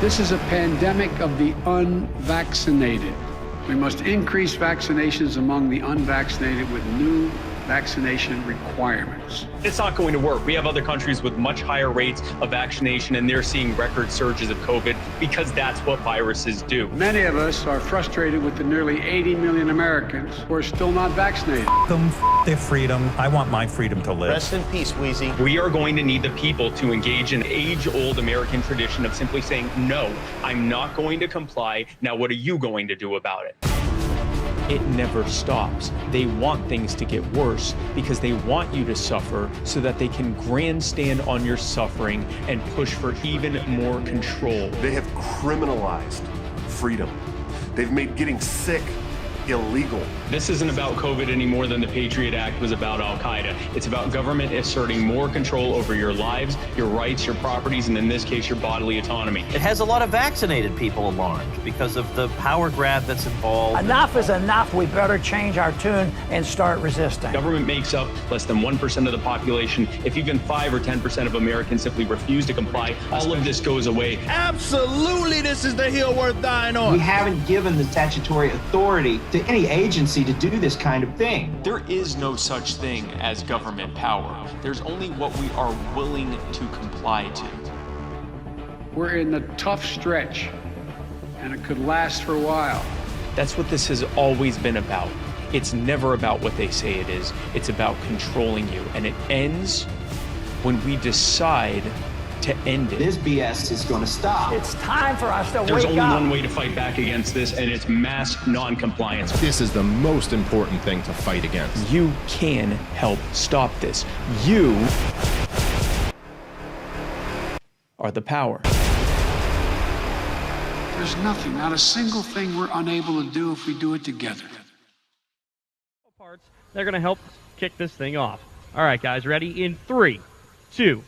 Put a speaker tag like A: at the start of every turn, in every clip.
A: This is a pandemic of the unvaccinated. We must increase vaccinations among the unvaccinated with new vaccination requirements.
B: It's not going to work. We have other countries with much higher rates of vaccination, and they're seeing record surges of COVID because that's what viruses do.
A: Many of us are frustrated with the nearly 80 million Americans who are still not vaccinated.
C: Their freedom. I want my freedom to live.
D: Rest in peace, Wheezy.
B: We are going to need the people to engage in age-old American tradition of simply saying, no, I'm not going to comply. Now, what are you going to do about it? It never stops. They want things to get worse because they want you to suffer so that they can grandstand on your suffering and push for even more control.
E: They have criminalized freedom. They've made getting sick illegal.
B: This isn't about COVID any more than the Patriot Act was about Al-Qaeda. It's about government asserting more control over your lives, your rights, your properties, and in this case, your bodily autonomy.
D: It has a lot of vaccinated people alarmed because of the power grab that's involved.
F: Enough is enough. We better change our tune and start resisting.
B: Government makes up less than 1% of the population. If even 5 or 10% of Americans simply refuse to comply, all of this goes away.
G: Absolutely, this is the hill worth dying on.
H: We haven't given the statutory authority to any agency to do this kind of thing.
B: There is no such thing as government power. There's only what we are willing to comply to.
A: We're in a tough stretch, and it could last for a while.
B: That's what this has always been about. It's never about what they say it is. It's about controlling you. And it ends when we decide to end it.
H: This BS is going to stop.
F: It's time for us to wake up.
B: There's only one way to fight back against this, and it's mass non-compliance.
G: This is the most important thing to fight against.
B: You can help stop this. You are the power.
A: There's nothing, not a single thing we're unable to do if we do it together.
I: They're going to help kick this thing off. All right, guys, ready? In 3, 2,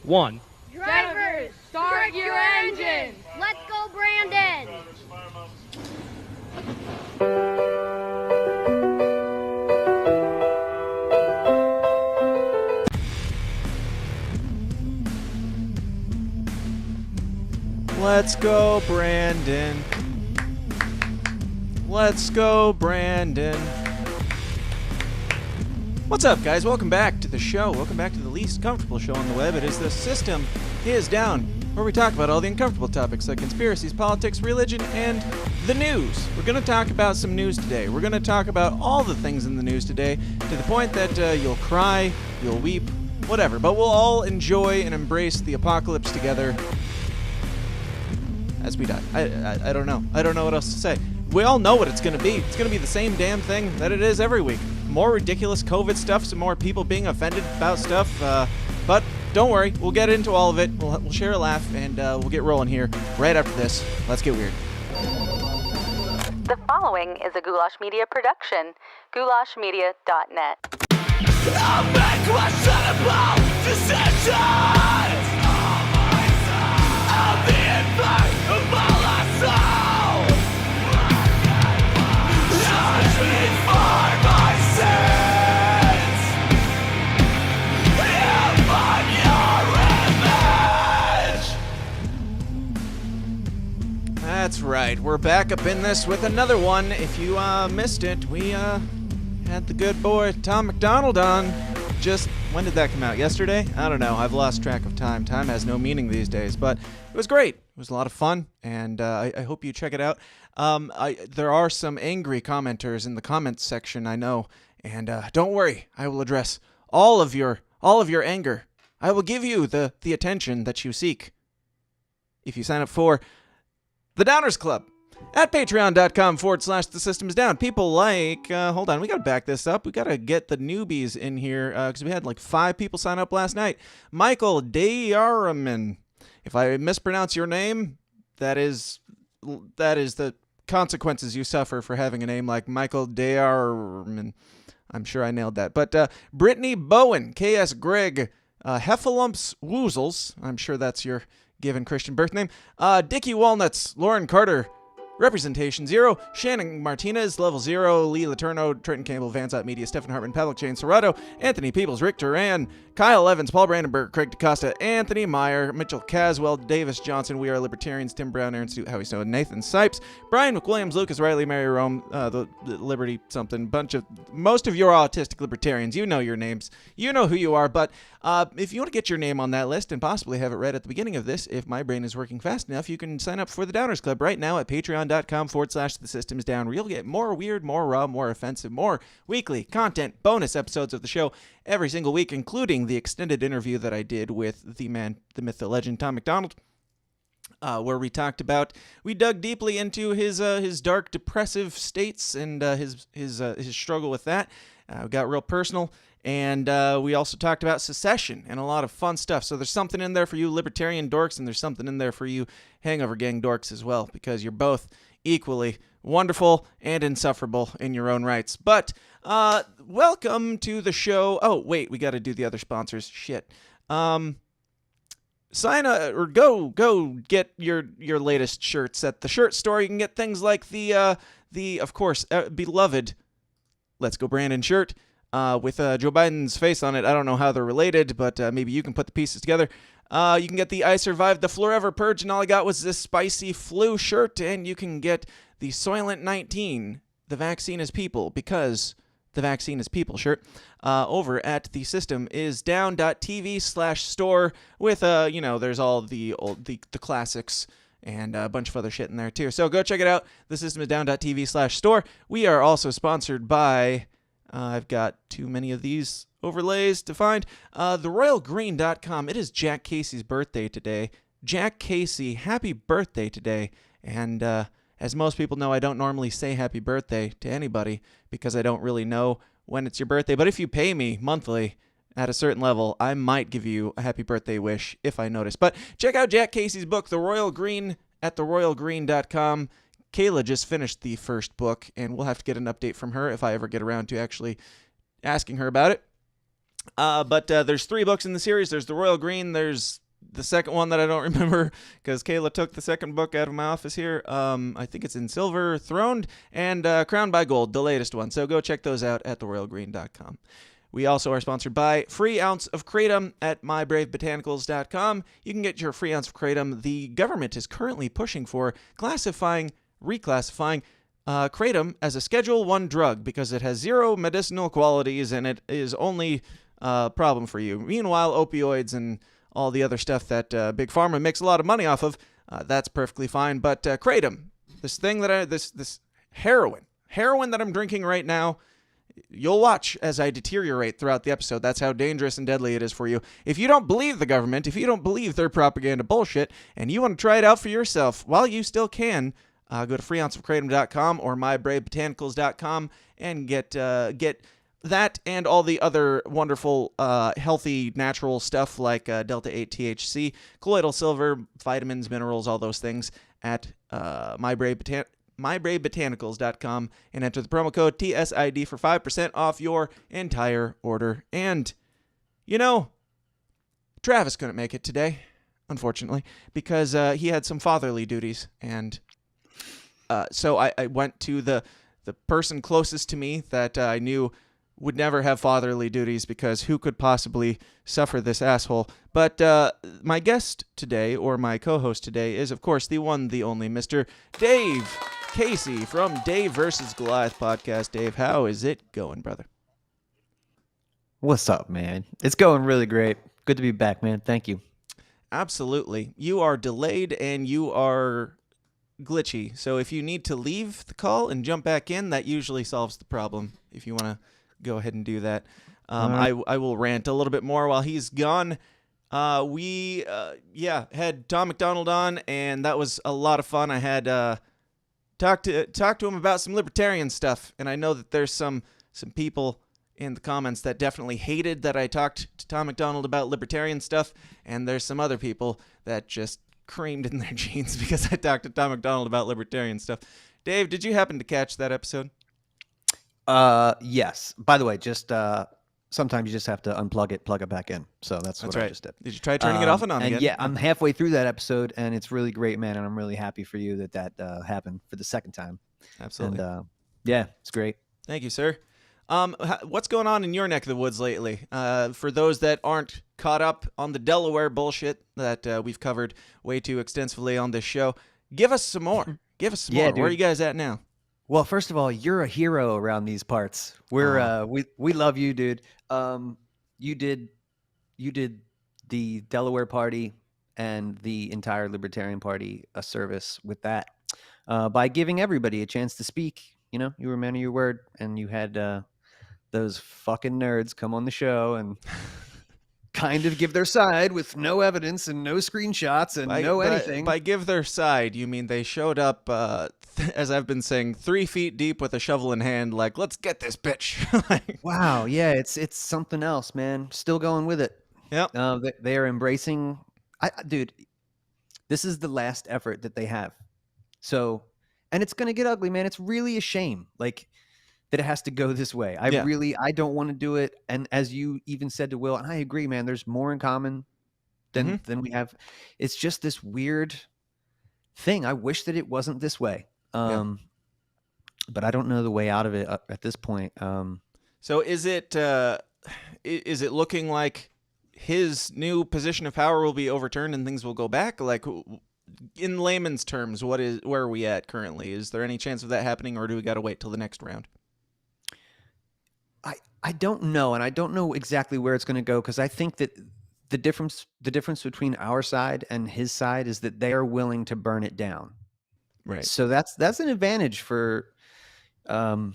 I: 1.
J: Drivers, start your engines! Let's go, Brandon!
K: Let's go, Brandon. Let's go, Brandon. What's up, guys? Welcome back to the show. Welcome back to the least comfortable show on the web. It is The System Is Down, where we talk about all the uncomfortable topics like conspiracies, politics, religion, and the news. We're going to talk about some news today. We're going to talk about all the things in the news today to the point that you'll cry, you'll weep, whatever. But we'll all enjoy and embrace the apocalypse together as we die. I don't know. I don't know what else to say. We all know what it's going to be. It's going to be the same damn thing that it is every week. More ridiculous COVID stuff, some more people being offended about stuff. But don't worry, we'll get into all of it. We'll share a laugh, and we'll get rolling here right after this. Let's get weird.
L: The following is a Goulash Media production. goulashmedia.net.
M: I'll make questionable decisions. I'll be in fact of all I saw. Judge me for my sins. If I'm your image.
K: That's right. We're back up in this with another one. If you missed it, we had the good boy Tom McDonald on. Just, when did that come out? Yesterday? I don't know. I've lost track of time. Time has no meaning these days, but it was great. It was a lot of fun, and I hope you check it out. There are some angry commenters in the comments section, I know, and don't worry. I will address all of your anger. I will give you the attention that you seek if you sign up for the Downers Club at patreon.com/The System Is Down. People like, hold on, we got to back this up. We got to get the newbies in here because we had like 5 people sign up last night. Michael Dayaraman. If I mispronounce your name, that is the consequences you suffer for having a name like Michael Dayaraman. I'm sure I nailed that. But Brittany Bowen, K.S. Gregg, Heffalumps Woozles. I'm sure that's your given Christian birth name. Dickie Walnuts, Lauren Carter, Representation 0, Shannon Martinez, Level 0, Lee Laterno, Trenton Campbell, Vansat Media, Stephen Hartman, Pavlik Jane Serrato, Anthony Peebles, Rick Duran, Kyle Evans, Paul Brandenburg, Craig DaCosta, Anthony Meyer, Mitchell Caswell, Davis Johnson, We Are Libertarians, Tim Brown, Aaron Stewart, Howie Snow, Nathan Sipes, Brian McWilliams, Lucas Riley, Mary Rome, the Liberty something, most of you are autistic libertarians. You know your names. You know who you are, but if you want to get your name on that list and possibly have it read at the beginning of this, if my brain is working fast enough, you can sign up for the Downers Club right now at patreon.com/thesystemsdown, where you'll get more weird, more raw, more offensive, more weekly content, bonus episodes of the show every single week, including the extended interview that I did with the man, the myth, the legend, Tom McDonald, where we dug deeply into his dark, depressive states and his struggle with that. We got real personal. And we also talked about secession and a lot of fun stuff. So there's something in there for you libertarian dorks, and there's something in there for you Hangover Gang dorks as well, because you're both equally wonderful and insufferable in your own rights. But welcome to the show. Oh, wait, we got to do the other sponsors. Shit. Sign up or go get your latest shirts at the shirt store. You can get things like the of course beloved Let's Go Brandon shirt. With Joe Biden's face on it. I don't know how they're related, but maybe you can put the pieces together. You can get the I Survived the Forever Purge, and all I got was this spicy flu shirt, and you can get the Soylent 19, The Vaccine is People, because the vaccine is people shirt, over at the systemsdown.tv/store with, there's all the classics and a bunch of other shit in there too. So go check it out, thesystemsdown.tv/store. We are also sponsored by... I've got too many of these overlays to find. TheRoyalGreen.com. It is Jack Casey's birthday today. Jack Casey, happy birthday today. And as most people know, I don't normally say happy birthday to anybody because I don't really know when it's your birthday. But if you pay me monthly at a certain level, I might give you a happy birthday wish if I notice. But check out Jack Casey's book, The Royal Green, at TheRoyalGreen.com. Kayla just finished the first book, and we'll have to get an update from her if I ever get around to actually asking her about it. But there's 3 books in the series. There's The Royal Green. There's the second one that I don't remember because Kayla took the second book out of my office here. I think it's in Silver Throned, and Crowned by Gold, the latest one. So go check those out at theroyalgreen.com. We also are sponsored by Free Ounce of Kratom at myBraveBotanicals.com. You can get your free ounce of Kratom. The government is currently pushing for reclassifying Kratom as a Schedule 1 drug because it has 0 medicinal qualities and it is only a problem for you. Meanwhile, opioids and all the other stuff that Big Pharma makes a lot of money off of, that's perfectly fine. But Kratom, this heroin that I'm drinking right now, you'll watch as I deteriorate throughout the episode. That's how dangerous and deadly it is for you. If you don't believe the government, if you don't believe their propaganda bullshit, and you want to try it out for yourself while you still can, go to freeounceofkratom.com or myBraveBotanicals.com and get that and all the other wonderful, healthy, natural stuff like Delta-8 THC, colloidal silver, vitamins, minerals, all those things at myBraveBotanicals.com and enter the promo code TSID for 5% off your entire order. And, Travis couldn't make it today, unfortunately, because he had some fatherly duties. And so I went to the person closest to me that I knew would never have fatherly duties because who could possibly suffer this asshole? But my guest today, or my co-host today, is, of course, the one, the only Mr. Dave Casey from Dave vs. Goliath podcast. Dave, how is it going, brother?
N: What's up, man? It's going really great. Good to be back, man. Thank you.
K: Absolutely. You are delayed and you are glitchy. So if you need to leave the call and jump back in, that usually solves the problem. If you want to go ahead and do that. I will rant a little bit more while he's gone. We had Tom McDonald on, and that was a lot of fun. I had talked to him about some libertarian stuff, and I know that there's some people in the comments that definitely hated that I talked to Tom McDonald about libertarian stuff, and there's some other people that just creamed in their jeans because I talked to Tom McDonald about libertarian stuff. Dave, did you happen to catch that episode?
N: Yes. By the way, just sometimes you just have to unplug it, plug it back in. So that's what I just did.
K: Did you try turning it off and on again?
N: Yeah, I'm halfway through that episode, and it's really great, man. And I'm really happy for you that happened for the second time.
K: Absolutely.
N: And yeah, it's great.
K: Thank you, sir. What's going on in your neck of the woods lately? For those that aren't caught up on the Delaware bullshit that we've covered way too extensively on this show, give us some more. Give us some more.
N: Dude.
K: Where are you guys at now?
N: Well, first of all, you're a hero around these parts. We're we love you, dude. You did the Delaware Party and the entire Libertarian Party a service with that by giving everybody a chance to speak. You know, you were a man of your word, and you had those fucking nerds come on the show and kind of give their side with no evidence and no screenshots and anything.
K: By give their side, you mean they showed up, as I've been saying, 3 feet deep with a shovel in hand, like, let's get this bitch.
N: Wow, yeah, it's something else, man. Still going with it.
K: Yep.
N: They are embracing. Dude, this is the last effort that they have. So, and it's gonna get ugly, man. It's really a shame, like, that it has to go this way. I don't want to do it. And as you even said to Will, and I agree, man. There's more in common than we have. It's just this weird thing. I wish that it wasn't this way. But I don't know the way out of it at this point.
K: So is it looking like his new position of power will be overturned and things will go back? Like, in layman's terms, where are we at currently? Is there any chance of that happening, or do we got to wait till the next round?
N: I don't know, and I don't know exactly where it's going to go, because I think that the difference between our side and his side is that they are willing to burn it down.
K: Right.
N: So that's an advantage for them,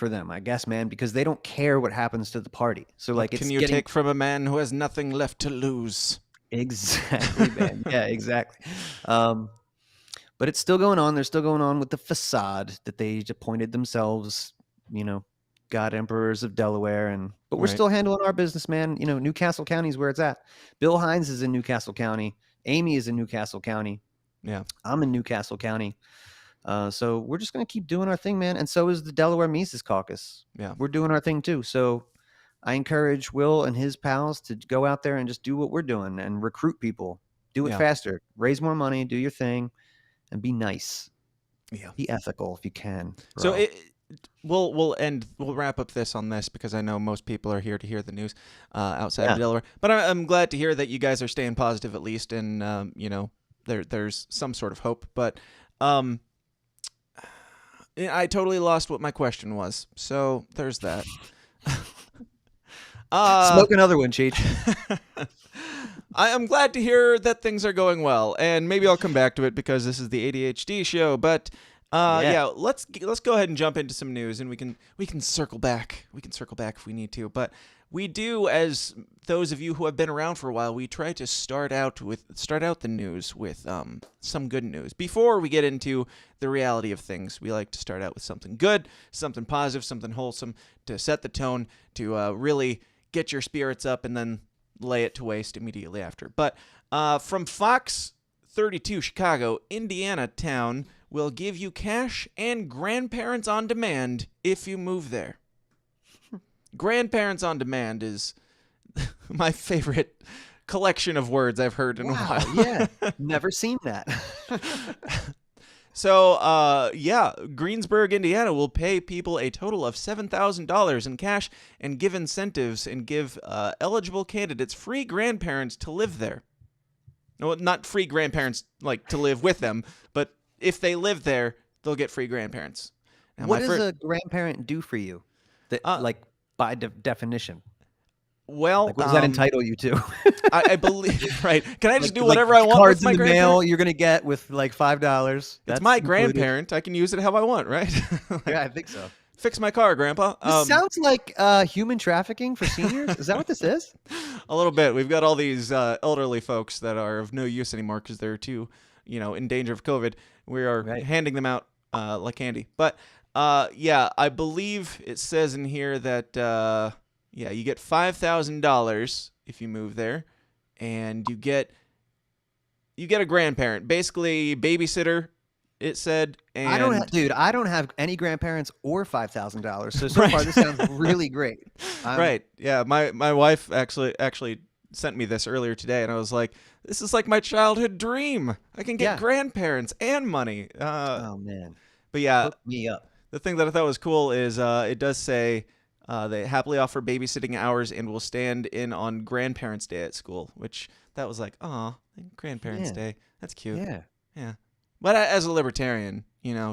N: I guess, man, because they don't care what happens to the party. So like,
K: what can you take from a man who has nothing left to lose?
N: Exactly, man. Yeah, exactly. But it's still going on. They're still going on with the facade that they appointed themselves, you know, God emperors of Delaware, but we're still handling our business, man. You know, Newcastle County is where it's at. Bill Hines is in Newcastle County. Amy is in Newcastle County.
K: Yeah,
N: I'm in Newcastle County. So we're just gonna keep doing our thing, man. And so is the Delaware Mises Caucus.
K: Yeah,
N: we're doing our thing too. So I encourage Will and his pals to go out there and just do what we're doing and recruit people. Do it faster. Raise more money. Do your thing, and be nice.
K: Yeah,
N: be ethical if you can. Bro.
K: So we'll wrap up this on this, because I know most people are here to hear the news outside of Delaware. But I'm glad to hear that you guys are staying positive at least, and you know, there's some sort of hope. But I totally lost what my question was, so there's that.
N: Smoke another one, Cheech.
K: I'm glad to hear that things are going well, and maybe I'll come back to it because this is the ADHD show. But let's go ahead and jump into some news, and we can circle back. We can circle back if we need to, but we do, as those of you who have been around for a while, we try to start out the news with some good news. Before we get into the reality of things, we like to start out with something good, something positive, something wholesome to set the tone, to really get your spirits up, and then lay it to waste immediately after. But from Fox 32 Chicago, Indiana town will give you cash and grandparents on demand if you move there. Grandparents on demand is my favorite collection of words I've heard in a while.
N: Yeah, never seen that.
K: So, Greensburg, Indiana will pay people a total of $7,000 in cash and give incentives and give eligible candidates free grandparents to live there. No, not free grandparents like to live with them, but if they live there, they'll get free grandparents. Now,
N: what does a grandparent do for you? That, like, by definition?
K: Well,
N: like, what does that entitle you to?
K: I believe, right. Can I just do whatever I want
N: cards
K: with my
N: in the
K: grandparent?
N: mail you're going to get with like $5.
K: It's my grandparent. I can use it how I want, right?
N: Yeah, I think so.
K: Fix my car, Grandpa.
N: This sounds like human trafficking for seniors. Is that what this is?
K: A little bit. We've got all these elderly folks that are of no use anymore because they're too, in danger of COVID. We are handing them out like candy. But I believe it says in here that you get $5,000 if you move there, and you get a grandparent, basically babysitter, it said. And
N: I don't have any grandparents or $5,000. So
K: Right.
N: far, this sounds really great.
K: Right. Yeah. My wife actually sent me this earlier today, and I was like, this is like my childhood dream. I can get grandparents and money.
N: Oh man.
K: But yeah,
N: hook me up.
K: the thing that I thought was cool is it does say they happily offer babysitting hours and will stand in on Grandparents' Day at school, which that was like, aw, Grandparents' Day. That's cute.
N: Yeah.
K: Yeah. But as a libertarian,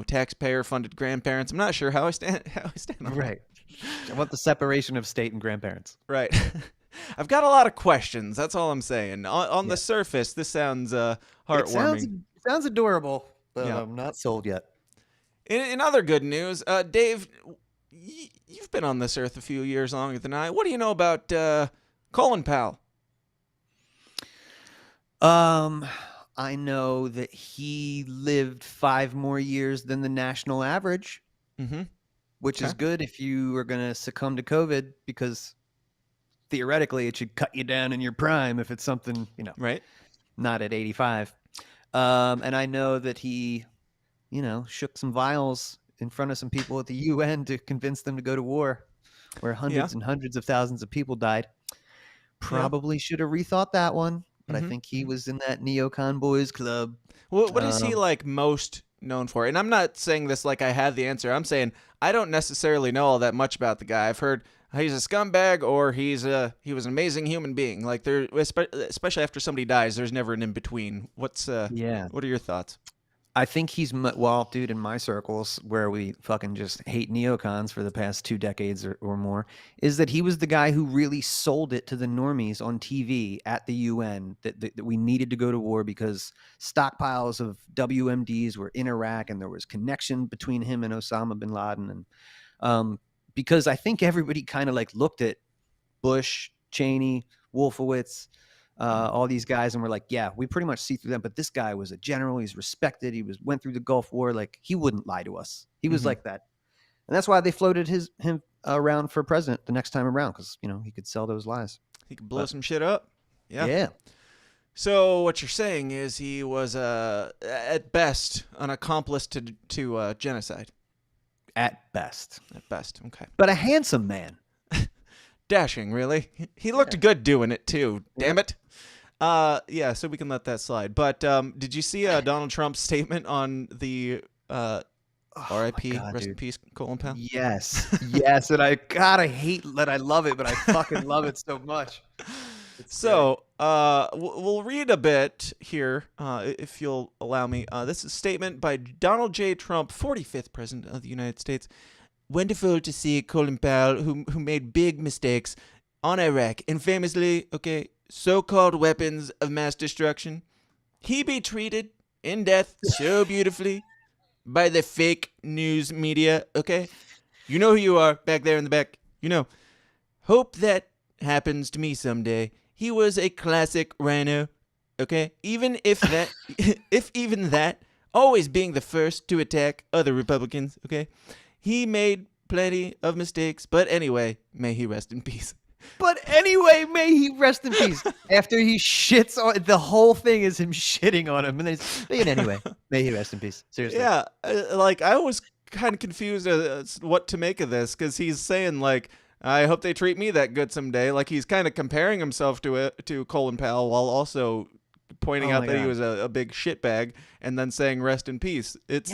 K: taxpayer-funded grandparents, I'm not sure how I stand on
N: Right. I want the separation of state and grandparents.
K: Right. I've got a lot of questions. That's all I'm saying. On the surface, this sounds heartwarming.
N: It sounds adorable, but I'm not sold yet.
K: In other good news, Dave, you've been on this earth a few years longer than I. What do you know about Colin Powell?
N: I know that he lived 5 more years than the national average, which is good if you are going to succumb to COVID, because theoretically it should cut you down in your prime if it's something,
K: right?
N: Not at 85. And I know that he, shook some vials in front of some people at the UN to convince them to go to war, where hundreds and hundreds of thousands of people died. Probably should have rethought that one. But I think he was in that neocon boys club.
K: What is he most known for? And I'm not saying this like I had the answer. I'm saying I don't necessarily know all that much about the guy. I've heard he's a scumbag or he was an amazing human being. Like there, especially after somebody dies, there's never an in between. What are your thoughts?
N: I think he's dude, in my circles where we fucking just hate neocons for the past 2 decades or more, is that he was the guy who really sold it to the normies on TV at the UN that we needed to go to war because stockpiles of WMDs were in Iraq and there was connection between him and Osama bin Laden. And because I think everybody kind of looked at Bush, Cheney, Wolfowitz, all these guys, and we're like, yeah, we pretty much see through them. But this guy was a general. He's respected. He went through the Gulf War. He wouldn't lie to us. He was like that, and that's why they floated him around for president the next time around, because he could sell those lies.
K: He could blow some shit up.
N: Yeah.
K: So what you're saying is he was at best an accomplice to genocide. At best, okay.
N: But a handsome man.
K: Dashing, really. He looked good doing it too. Damn it. So we can let that slide. But did you see Donald Trump's statement on the R.I.P. Rest in peace, Colin Powell?
N: Yes. And I hate that I love it, but I fucking love it so much.
K: We'll read a bit here, if you'll allow me. This is a statement by Donald J. Trump, 45th President of the United States. Wonderful to see Colin Powell, who made big mistakes on Iraq and famously, so-called weapons of mass destruction. He be treated in death so beautifully by the fake news media, You know who you are back there in the back. Hope that happens to me someday. He was a classic rhino, Even if that, always being the first to attack other Republicans, He made plenty of mistakes, but anyway, may he rest in peace.
N: After he shits on the whole thing, is him shitting on him, and then anyway, may he rest in peace. Seriously.
K: Yeah, I was kind of confused as what to make of this, because he's saying I hope they treat me that good someday. He's kind of comparing himself to Colin Powell while also pointing out that he was a big shitbag, and then saying rest in peace. It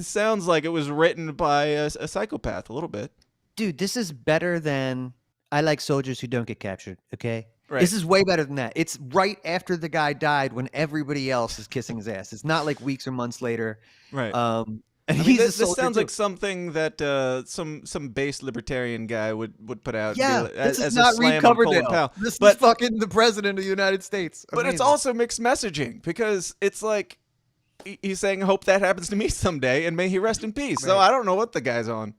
K: sounds like it was written by a psychopath a little bit.
N: Dude, this is better than I like soldiers who don't get captured,
K: Right.
N: This is way better than that. It's right after the guy died when everybody else is kissing his ass. It's not weeks or months later.
K: Right.
N: And
K: this sounds like something that some base libertarian guy would put out.
N: Yeah,
K: as
N: this is
K: a
N: not
K: slam
N: Reed
K: on Colin
N: Coverdale.
K: Powell.
N: This is fucking the president of the United States.
K: But it's also mixed messaging, because it's he's saying, hope that happens to me someday, and may he rest in peace. Right. So I don't know what the guy's on.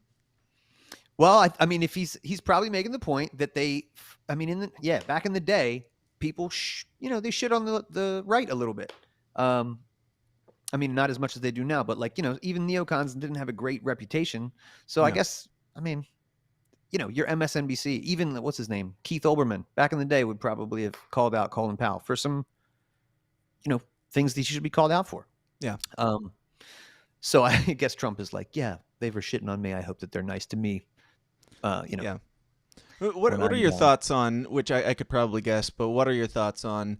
N: Well, I mean, if he's probably making the point that back in the day, people, they shit on the right a little bit. Not as much as they do now, but even neocons didn't have a great reputation. So I guess, your MSNBC, even what's his name, Keith Olbermann, back in the day would probably have called out Colin Powell for some, things that he should be called out for.
K: Yeah.
N: So I guess Trump is like, yeah, they were shitting on me. I hope that they're nice to me.
K: Yeah. What are your thoughts on, which I could probably guess, but what are your thoughts on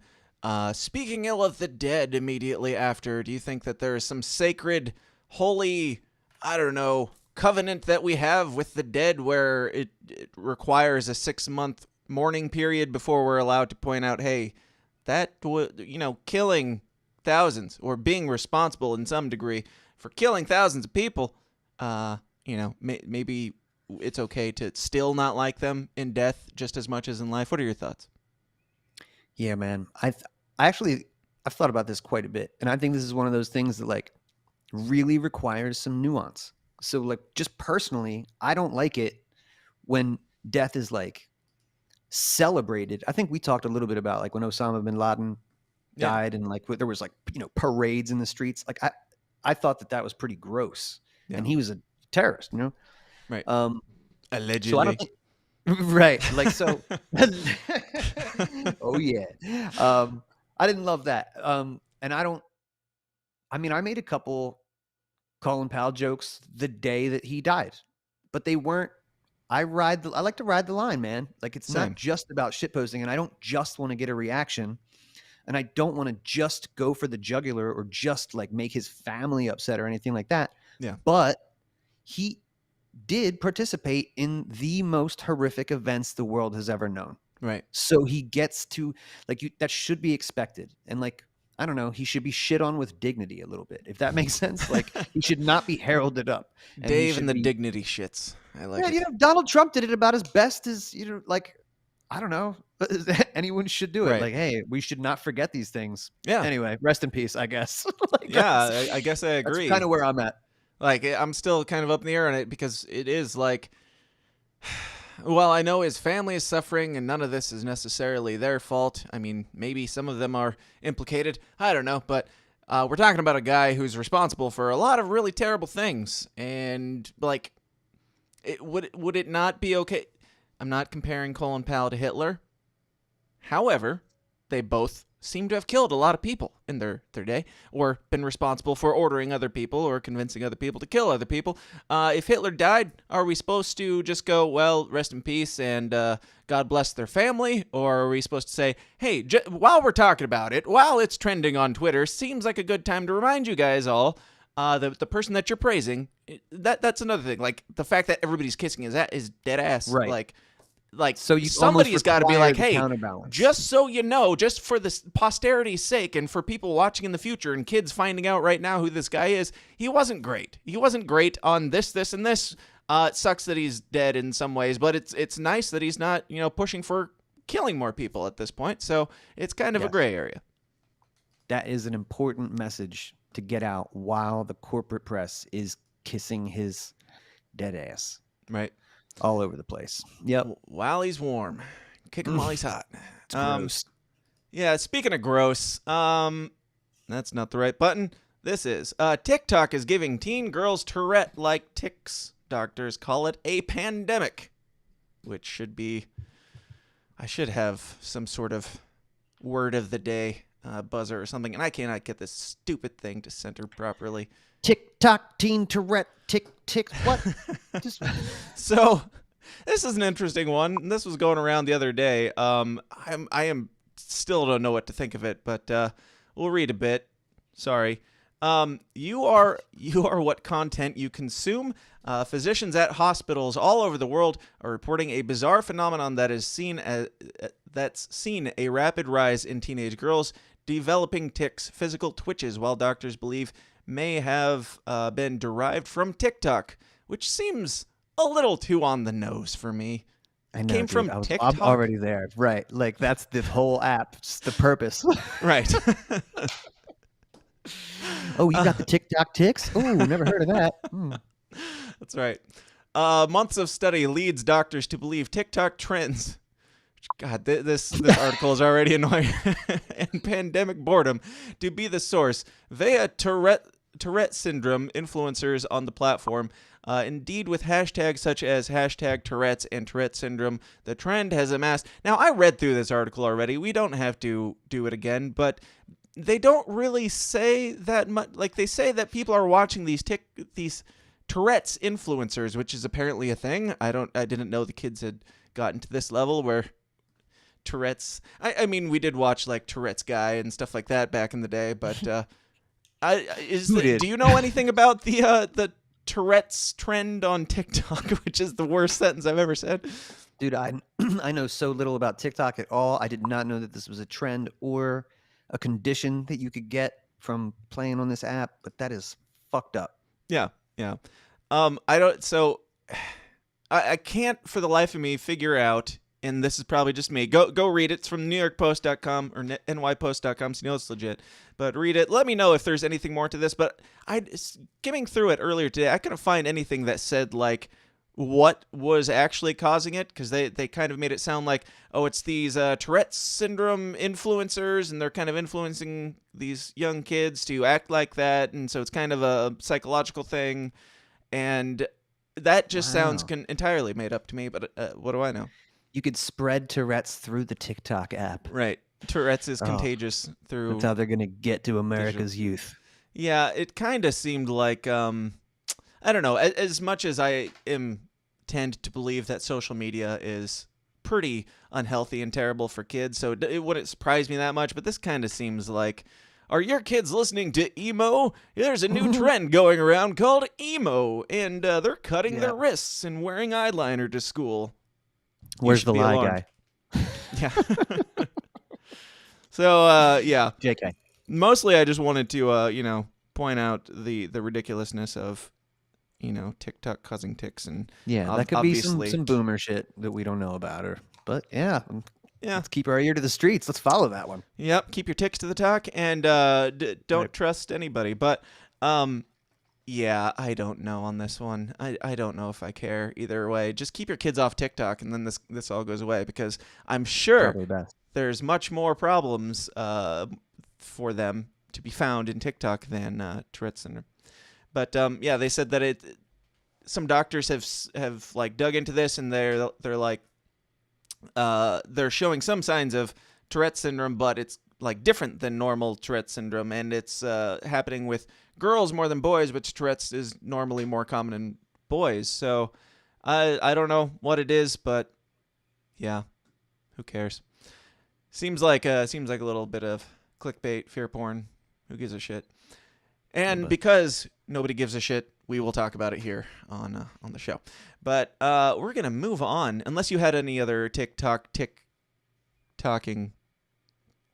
K: speaking ill of the dead immediately after? Do you think that there is some sacred, holy, I don't know, covenant that we have with the dead where it requires a 6-month mourning period before we're allowed to point out, hey, that killing thousands or being responsible in some degree for killing thousands of people, maybe it's okay to still not like them in death just as much as in life. What are your thoughts?
N: Yeah, man. I've thought about this quite a bit, and I think this is one of those things that like really requires some nuance. So like just personally, I don't like it when death is like celebrated. I think we talked a little bit about like when Osama bin Laden died and like there was like, parades in the streets. Like I thought that was pretty gross. And he was a terrorist,
K: Right. Allegedly.
N: So I don't think, right. Like, so, oh yeah. I didn't love that. And I made a couple Colin Powell jokes the day that he died, but they weren't. I like to ride the line, man. Like it's not just about shitposting, and I don't just want to get a reaction, and I don't want to just go for the jugular or just like make his family upset or anything like that.
K: Yeah.
N: But he did participate in the most horrific events the world has ever known.
K: Right.
N: So he gets to that should be expected. And like, I don't know, he should be shit on with dignity a little bit, if that makes sense. Like he should not be heralded up.
K: Dave and the dignity shits. I like it.
N: Donald Trump did it about as best as, I don't know, anyone should do it.
K: Right.
N: Like, hey, we should not forget these things.
K: Yeah.
N: Anyway, rest in peace, I guess.
K: I guess I agree.
N: That's kind of where I'm at.
K: Like, I'm still kind of up in the air on it because it is like, well, I know his family is suffering and none of this is necessarily their fault. I mean, maybe some of them are implicated. I don't know. But we're talking about a guy who's responsible for a lot of really terrible things. And, like, would it not be okay? I'm not comparing Colin Powell to Hitler. However, they both seem to have killed a lot of people in their day or been responsible for ordering other people or convincing other people to kill other people. If Hitler died, are we supposed to just go, well, rest in peace and God bless their family? Or are we supposed to say, hey, while we're talking about it, while it's trending on Twitter, seems like a good time to remind you guys all, the person that you're praising, that's another thing. Like the fact that everybody's kissing is dead ass.
N: Right.
K: Like
N: so
K: somebody's got to be like, hey,
N: counterbalance.
K: Just so you know, just for this posterity's sake and for people watching in the future and kids finding out right now who this guy is, he wasn't great. He wasn't great on this, and this. It sucks that he's dead in some ways, but it's nice that he's not, pushing for killing more people at this point. So it's kind of a gray area.
N: That is an important message to get out while the corporate press is kissing his dead ass.
K: Right.
N: All over the place. Yep.
K: While he's warm. Kick him while he's hot.
N: It's gross.
K: Yeah, speaking of gross, that's not the right button. This is. TikTok is giving teen girls Tourette-like tics. Doctors call it a pandemic. Which should be... I should have some sort of word of the day buzzer or something, and I cannot get this stupid thing to center properly.
N: TikTok, teen Tourette, tick, what?
K: So, this is an interesting one. This was going around the other day. I am still don't know what to think of it, but we'll read a bit. Sorry. You are what content you consume. Physicians at hospitals all over the world are reporting a bizarre phenomenon that's seen a rapid rise in teenage girls developing tics, physical twitches, while doctors believe may have been derived from TikTok, which seems a little too on the nose for me.
N: I know,
K: came
N: dude.
K: from TikTok.
N: I'm already there. Right. Like, that's the whole app. Just the purpose.
K: Right.
N: Oh, you got the TikTok tics? Oh, never heard of that.
K: That's right. Months of study leads doctors to believe TikTok trends. God, this article is already annoying. And pandemic boredom to be the source. Via Tourette syndrome influencers on the platform. Indeed, with hashtags such as hashtag Tourette's and Tourette syndrome, the trend has amassed. Now, I read through this article already. We don't have to do it again, but they don't really say that much. Like, they say that people are watching these Tourette's influencers, which is apparently a thing. I didn't know the kids had gotten to this level where Tourette's. I mean, we did watch like Tourette's Guy and stuff like that back in the day, but do you know anything about the Tourette's trend on TikTok, which is the worst sentence I've ever said?
N: Dude, I know so little about TikTok at all. I did not know that this was a trend or a condition that you could get from playing on this app, but that is fucked up.
K: Yeah. I can't for the life of me figure out, and this is probably just me. Go read it. It's from NewYorkPost.com or NYPost.com, so you know it's legit. But read it. Let me know if there's anything more to this. But skimming through it earlier today, I couldn't find anything that said like what was actually causing it, because they kind of made it sound like, oh, it's these Tourette's syndrome influencers, and they're kind of influencing these young kids to act like that, and so it's kind of a psychological thing, and that just sounds entirely made up to me, but what do I know?
N: You could spread Tourette's through the TikTok app.
K: Right. Tourette's is contagious through...
N: That's how they're going to get to America's youth.
K: Yeah, it kind of seemed like, I don't know, as much as I tend to believe that social media is pretty unhealthy and terrible for kids, so it wouldn't surprise me that much, but this kind of seems like, are your kids listening to emo? There's a new trend going around called emo, and they're cutting their wrists and wearing eyeliner to school.
N: Where's the lie guy?
K: Yeah. So, yeah.
N: JK.
K: Mostly I just wanted to, point out the ridiculousness of, TikTok causing ticks. And
N: that could be some boomer shit that we don't know about. But, yeah. Let's keep our ear to the streets. Let's follow that one.
K: Yep. Keep your ticks to the talk, and don't trust anybody. But, yeah, I don't know on this one. I don't know if I care either way. Just keep your kids off TikTok, and then this all goes away, because I'm sure there's much more problems for them to be found in TikTok than Tourette's syndrome. But they said that some doctors have like dug into this, and they're like they're showing some signs of Tourette's syndrome, but it's like different than normal Tourette's syndrome, and it's happening with girls more than boys, which Tourette's is normally more common in boys. So I don't know what it is, but yeah, who cares? Seems like a little bit of clickbait, fear porn. Who gives a shit? And because nobody gives a shit, we will talk about it here on the show. But we're gonna move on, unless you had any other talking.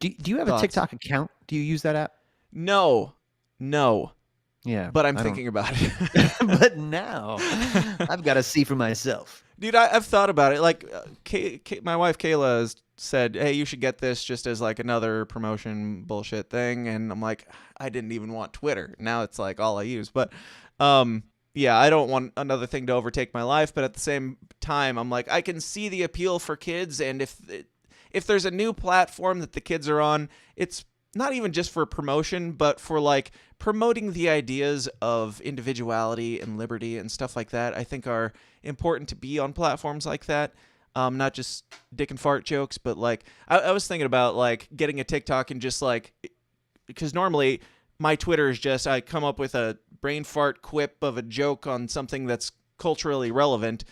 N: Do you have a TikTok account? Do you use that app?
K: No.
N: Yeah,
K: but I'm thinking about it.
N: But now I've got to see for myself.
K: Dude, I've thought about it. Like, my wife Kayla has said, "Hey, you should get this just as like another promotion bullshit thing." And I'm like, I didn't even want Twitter. Now it's like all I use. But yeah, I don't want another thing to overtake my life. But at the same time, I'm like, I can see the appeal for kids, and if there's a new platform that the kids are on, it's not even just for promotion, but for like promoting the ideas of individuality and liberty and stuff like that, I think are important to be on platforms like that. Not just dick and fart jokes, but like I was thinking about like getting a TikTok and just like, because normally my Twitter is just, I come up with a brain fart quip of a joke on something that's culturally relevant.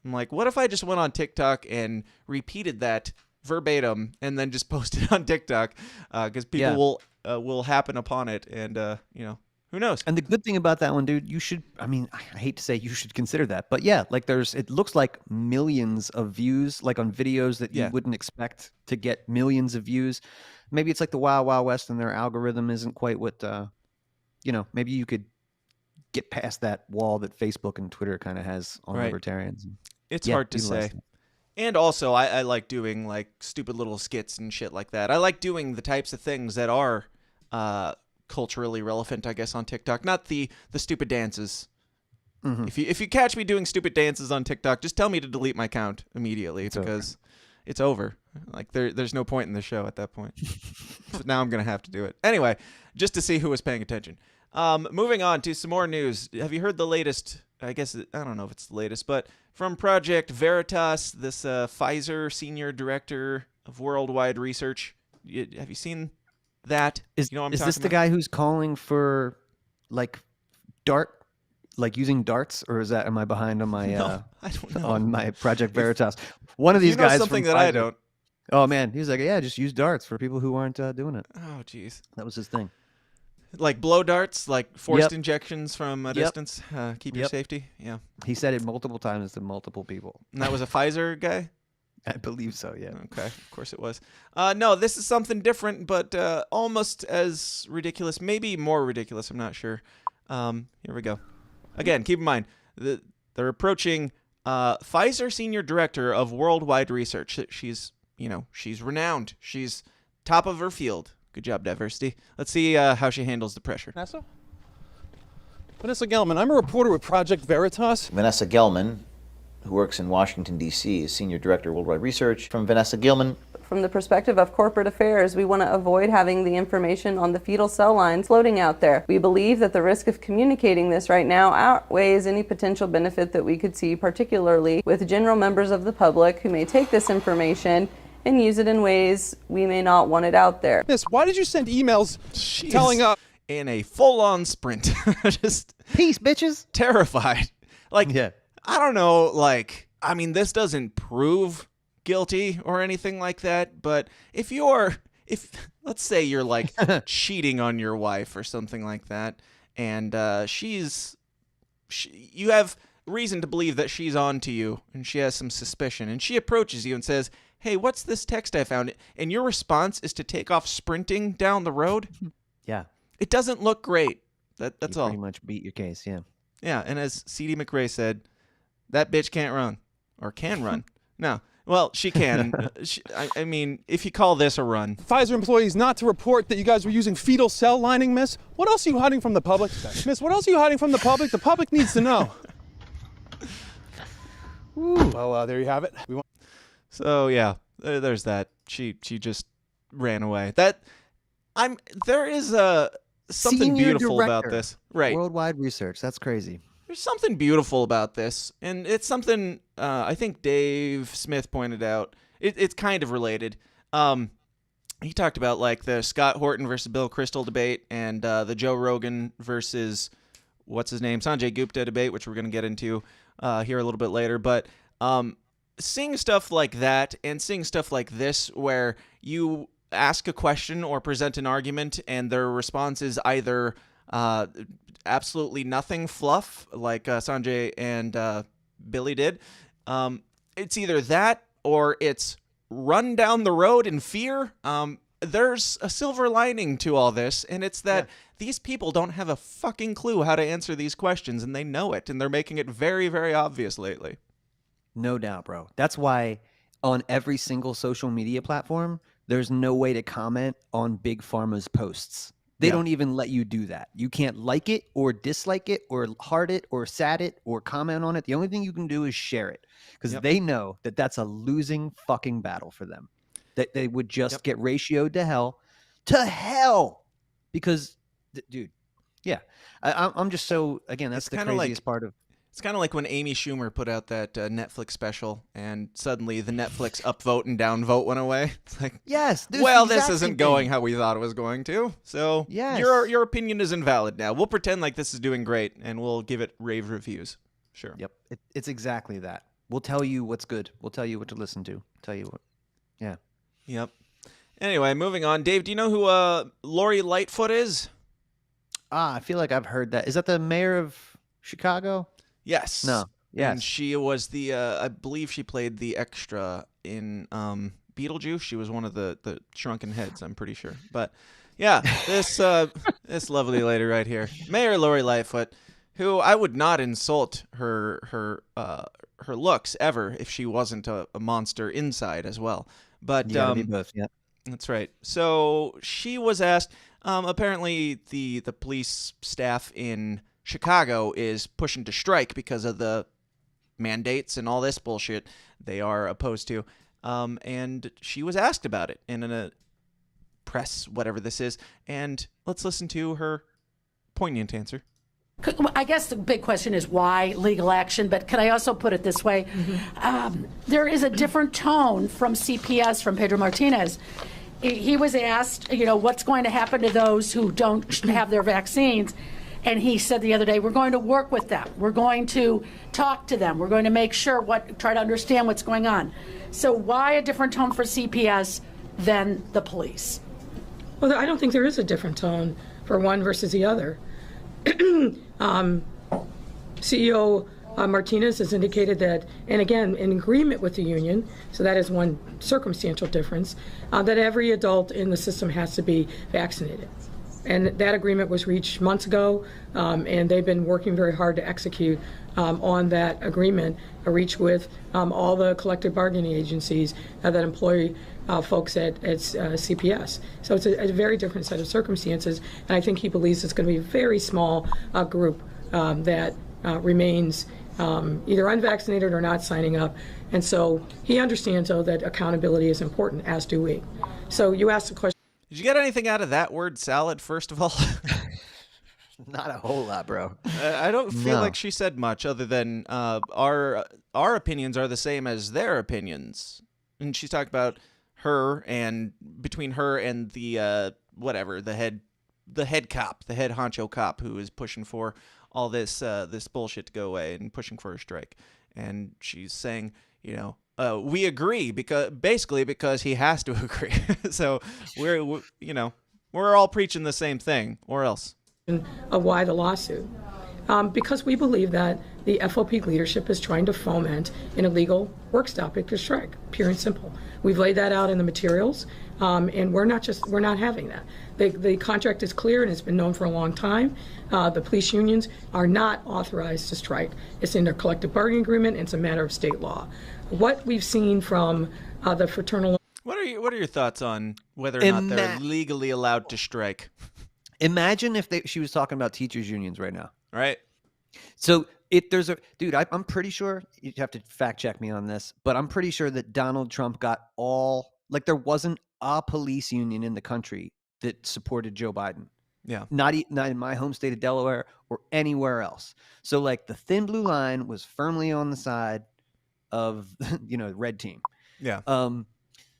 K: I'm like, what if I just went on TikTok and repeated that verbatim and then just post it on TikTok, because people will happen upon it, and who knows.
N: And the good thing about that one, dude, you should, I mean, I hate to say you should consider that, but yeah, like it looks like millions of views, like on videos that you wouldn't expect to get millions of views. Maybe it's like the Wild Wild West and their algorithm isn't quite what maybe you could get past that wall that Facebook and Twitter kind of has on libertarians.
K: It's hard to say. And also, I like doing like stupid little skits and shit like that. I like doing the types of things that are culturally relevant, I guess, on TikTok. Not the stupid dances. Mm-hmm. If you catch me doing stupid dances on TikTok, just tell me to delete my account immediately, because it's over. Like there's no point in the show at that point. But now I'm gonna have to do it anyway, just to see who was paying attention. Moving on to some more news. Have you heard the latest? I guess I don't know if it's the latest, but from Project Veritas, this Pfizer senior director of worldwide research. Have you seen that.
N: Is
K: you know what I'm
N: is
K: talking
N: this the
K: about?
N: guy who's calling for like using darts, or is that am I behind on my
K: No, I don't know.
N: on my Project Veritas? One of these
K: you know
N: guys
K: something
N: from
K: that I
N: Pfizer-
K: don't.
N: Oh man, he's like, yeah, just use darts for people who aren't doing it.
K: Oh jeez.
N: That was his thing.
K: Like blow darts, like forced
N: Yep.
K: injections from a
N: Yep.
K: distance, keep your
N: Yep.
K: safety. Yeah.
N: He said it multiple times to multiple people.
K: And that was a Pfizer guy?
N: I believe so, yeah.
K: Okay, of course it was. No, this is something different, but almost as ridiculous, maybe more ridiculous, I'm not sure. Here we go. Again, keep in mind, they're approaching Pfizer Senior Director of Worldwide Research. She's renowned. She's top of her field. Good job, diversity. Let's see how she handles the pressure.
O: Vanessa Gelman, I'm a reporter with Project Veritas.
P: Vanessa Gelman, who works in Washington, D.C., is Senior Director of Worldwide Research. From Vanessa Gelman.
Q: From the perspective of corporate affairs, we want to avoid having the information on the fetal cell line floating out there. We believe that the risk of communicating this right now outweighs any potential benefit that we could see, particularly with general members of the public who may take this information and use it in ways we may not want it out there.
O: Miss, why did you send emails telling us
K: in a full-on sprint? Just
N: peace, bitches.
K: Terrified. Like, yeah. I don't know, like, I mean, this doesn't prove guilty or anything like that, but if let's say you're like cheating on your wife or something like that, and you have reason to believe that she's on to you and she has some suspicion, and she approaches you and says, hey, what's this text I found? And your response is to take off sprinting down the road.
N: Yeah.
K: It doesn't look great. That's all.
N: Pretty much beat your case, yeah.
K: Yeah, and as C.D. McRae said, that bitch can't run. Or can run. No. Well, she can. I mean, if you call this a run.
O: Pfizer employees not to report that you guys were using fetal cell lining, miss? What else are you hiding from the public? Miss, what else are you hiding from the public? The public needs to know. Well, there you have it.
K: So yeah, there's that. She just ran away. There is something
N: Senior
K: beautiful
N: Director,
K: about this. Right.
N: Worldwide Research. That's crazy.
K: There's something beautiful about this, and it's something I think Dave Smith pointed out. It's kind of related. He talked about like the Scott Horton versus Bill Kristol debate, and the Joe Rogan versus what's his name, Sanjay Gupta debate, which we're going to get into here a little bit later. But seeing stuff like that and seeing stuff like this where you ask a question or present an argument and their response is either absolutely nothing fluff like Sanjay and Billy did. It's either that or it's run down the road in fear. There's a silver lining to all this, and it's that these people don't have a fucking clue how to answer these questions, and they know it, and they're making it very, very obvious lately.
N: No doubt, bro. That's why on every single social media platform, there's no way to comment on Big Pharma's posts. They don't even let you do that. You can't like it or dislike it or heart it or sad it or comment on it. The only thing you can do is share it because they know that that's a losing fucking battle for them. That they would just get ratioed to hell because, dude, yeah. I'm just so, again, that's the craziest part of.
K: It's kind of like when Amy Schumer put out that Netflix special, and suddenly the Netflix upvote and downvote went away. It's like,
N: yes,
K: this isn't going how we thought it was going to. So
N: yes.
K: your opinion is invalid now. We'll pretend like this is doing great, and we'll give it rave reviews. Sure.
N: Yep, it's exactly that. We'll tell you what's good. We'll tell you what to listen to. Tell you what. Yeah.
K: Yep. Anyway, moving on. Dave, do you know who Lori Lightfoot is?
N: I feel like I've heard that. Is that the mayor of Chicago?
K: Yes.
N: No. Yes.
K: And she was the, I believe she played the extra in Beetlejuice. She was one of the shrunken heads, I'm pretty sure. But yeah, this lovely lady right here, Mayor Lori Lightfoot, who I would not insult her looks ever if she wasn't a monster inside as well. But
N: you gotta be both. Yeah.
K: That's right. So she was asked. Apparently, the police staff in Chicago is pushing to strike because of the mandates and all this bullshit they are opposed to. And she was asked about it in a press, whatever this is. And let's listen to her poignant answer.
R: I guess the big question is why legal action, but could I also put it this way? There is a different tone from CPS, from Pedro Martinez. he was asked, what's going to happen to those who don't have their vaccines. And he said the other day, we're going to work with them. We're going to talk to them. We're going to make sure try to understand what's going on. So why a different tone for CPS than the police?
S: Well, I don't think there is a different tone for one versus the other. CEO Martinez has indicated that, and again, in agreement with the union, so that is one circumstantial difference, that every adult in the system has to be vaccinated. And that agreement was reached months ago, and they've been working very hard to execute on that agreement, reached with all the collective bargaining agencies that employ folks at CPS. So it's a very different set of circumstances, and I think he believes it's going to be a very small group that remains either unvaccinated or not signing up. And so he understands, though, that accountability is important, as do we. So you asked the question.
K: Did you get anything out of that word salad, first of all?
N: Not a whole lot, bro.
K: I don't feel like she said much other than our opinions are the same as their opinions. And she's talked about her and between her and the head cop, the head honcho cop who is pushing for all this bullshit to go away and pushing for a strike. And she's saying, we agree because he has to agree. So we're all preaching the same thing, or else.
S: Of why the lawsuit. Because we believe that the FOP leadership is trying to foment an illegal work stoppage or strike, pure and simple. We've laid that out in the materials, and we're not having that. The contract is clear and it's been known for a long time. The police unions are not authorized to strike. It's in their collective bargaining agreement. And it's a matter of state law. What we've seen from the fraternal.
K: What are your thoughts on whether or not they're legally allowed to strike?
N: Imagine if she was talking about teachers unions right now.
K: Right.
N: So I'm pretty sure, you have to fact check me on this, but I'm pretty sure that Donald Trump got there wasn't a police union in the country that supported Joe Biden.
K: Yeah.
N: Not in my home state of Delaware or anywhere else. So the thin blue line was firmly on the side of, red team.
K: Yeah.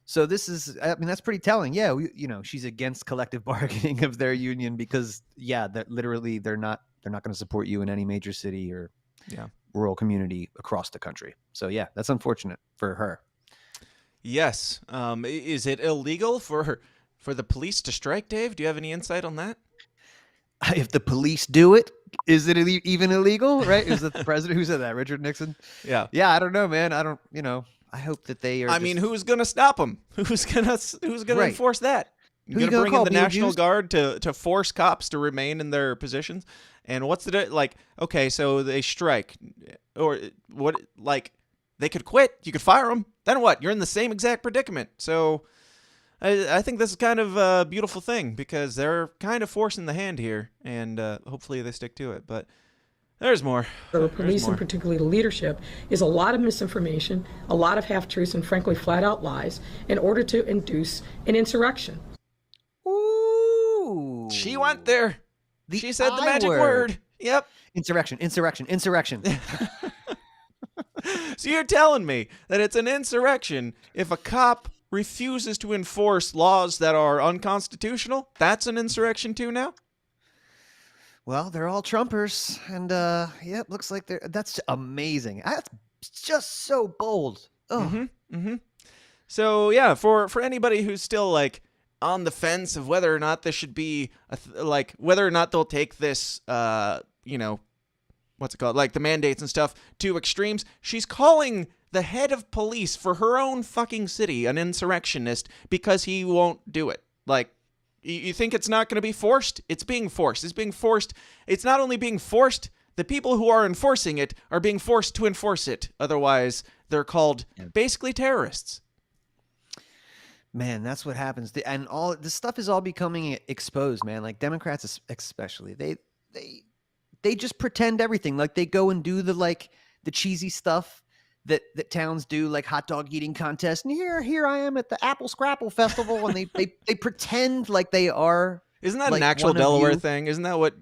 N: So that's pretty telling. Yeah. She's against collective bargaining of their union because that literally they're not going to support you in any major city or rural community across the country. So that's unfortunate for her.
K: Yes. Is it illegal for the police to strike, Dave? Do you have any insight on that?
N: If the police do it, is it even illegal? Right? Is it the president who said that? Richard Nixon?
K: Yeah.
N: Yeah. I don't know, man. I don't, I hope that they are.
K: I mean, who's going to stop them? Who's going to enforce that? You're going to bring in the National Guard to force cops to remain in their positions? And what's okay, so they strike or what, they could quit. You could fire them. Then what? You're in the same exact predicament. So I think this is kind of a beautiful thing because they're kind of forcing the hand here, and hopefully they stick to it. But there's more.
S: The police, and particularly the leadership, is a lot of misinformation, a lot of half-truths, and frankly, flat-out lies in order to induce an insurrection.
N: Ooh.
K: She went there. She said the magic word. Yep.
N: Insurrection.
K: So you're telling me that it's an insurrection if a cop refuses to enforce laws that are unconstitutional? That's an insurrection too now?
N: Well, they're all Trumpers, and looks like that's amazing. That's just so bold. Oh.
K: So for anybody who's still on the fence of whether or not this should be whether or not they'll take this what's it called, the mandates and stuff to extremes, she's calling the head of police for her own fucking city an insurrectionist because he won't do it. You think it's not going to be forced? It's being forced. It's being forced. It's not only being forced, the people who are enforcing it are being forced to enforce it. Otherwise, they're called basically terrorists.
N: Man, that's what happens. And all this stuff is all becoming exposed, man. Democrats especially. They just pretend everything. They go and do the cheesy stuff that towns do, like hot dog eating contests. And here I am at the Apple Scrapple Festival, and they pretend like they are.
K: Isn't that an actual Delaware thing? Isn't that what